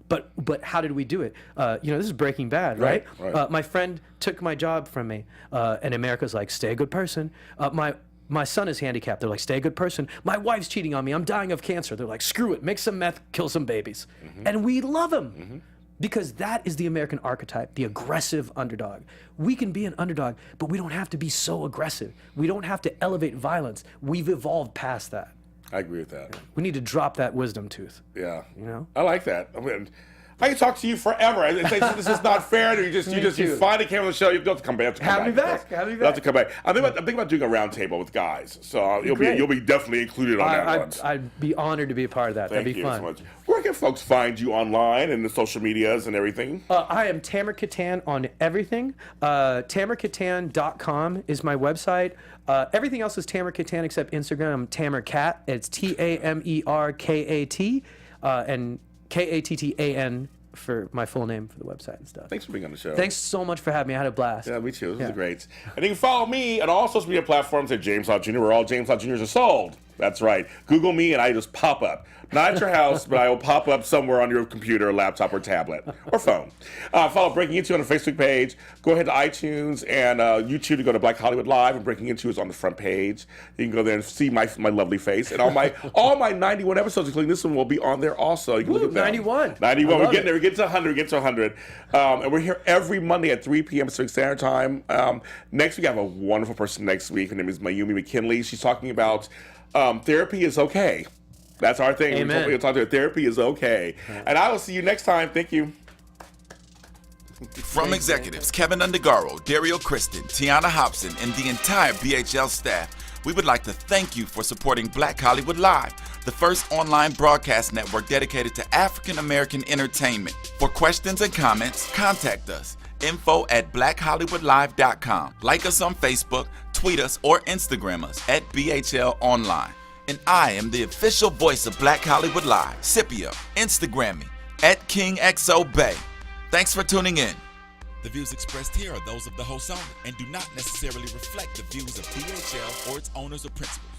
Speaker 2: But how did we do it? This is Breaking Bad, right?
Speaker 1: Right.
Speaker 2: My friend took my job from me, and America's like, stay a good person. My son is handicapped. They're like, stay a good person. My wife's cheating on me. I'm dying of cancer. They're like, screw it. Make some meth, kill some babies. And we love him. Because that is the American archetype, the aggressive underdog. We can be an underdog, but we don't have to be so aggressive. We don't have to elevate violence. We've evolved past that.
Speaker 1: I agree with that.
Speaker 2: We need to drop that wisdom tooth.
Speaker 1: Yeah.
Speaker 2: You know?
Speaker 1: I like that. I mean, I can talk to you forever. This is not fair. You finally came on the show. You have to come back.
Speaker 2: Have me back. Have me
Speaker 1: You have
Speaker 2: back.
Speaker 1: to come back. I'm thinking about doing a round table with guys. So you'll be definitely included on that one.
Speaker 2: I'd be honored to be a part of that. That'd be
Speaker 1: Thank you
Speaker 2: fun.
Speaker 1: so much. Where can folks find you online and the social medias and everything?
Speaker 2: I am Tamer Kattan on everything. TamerKattan.com is my website. Everything else is Tamer Kattan except Instagram. I'm Tamer Kat. It's TamerKat and KATTAN for my full name for the website and stuff.
Speaker 1: Thanks for being on the show.
Speaker 2: Thanks so much for having me. I had a blast.
Speaker 1: Yeah, me too. This was great. And you can follow me on all social media platforms at James Lott Jr., where all James Lott Jrs are sold. That's right. Google me and I just pop up. Not at your house, but I will pop up somewhere on your computer, laptop, or tablet, or phone. Follow Breaking Into on the Facebook page. Go ahead to iTunes and YouTube to go to Black Hollywood Live, and Breaking Into is on the front page. You can go there and see my lovely face. And all my 91 episodes, including this one, will be on there also. You can look at them.
Speaker 2: 91.
Speaker 1: 91. We're getting there. We get to 100. We get to 100. And we're here every Monday at 3 p.m. Pacific Standard Time. Next week, I have a wonderful person next week. Her name is Mayumi McKinley. She's talking about therapy is okay. That's our thing.
Speaker 2: Amen.
Speaker 1: We'll talk to her. Therapy is okay. And I will see you next time. Thank you.
Speaker 3: From executives Kevin Undergaro, Dario Kristen, Tiana Hobson, and the entire BHL staff, we would like to thank you for supporting Black Hollywood Live, the first online broadcast network dedicated to African American entertainment. For questions and comments, contact us. info@blackhollywoodlive.com. Like us on Facebook, tweet us, or Instagram us at BHL Online. And I am the official voice of Black Hollywood Live, Scipio. Instagram me at KingXOBay. Thanks for tuning in. The views expressed here are those of the host only and do not necessarily reflect the views of BHL or its owners or principals.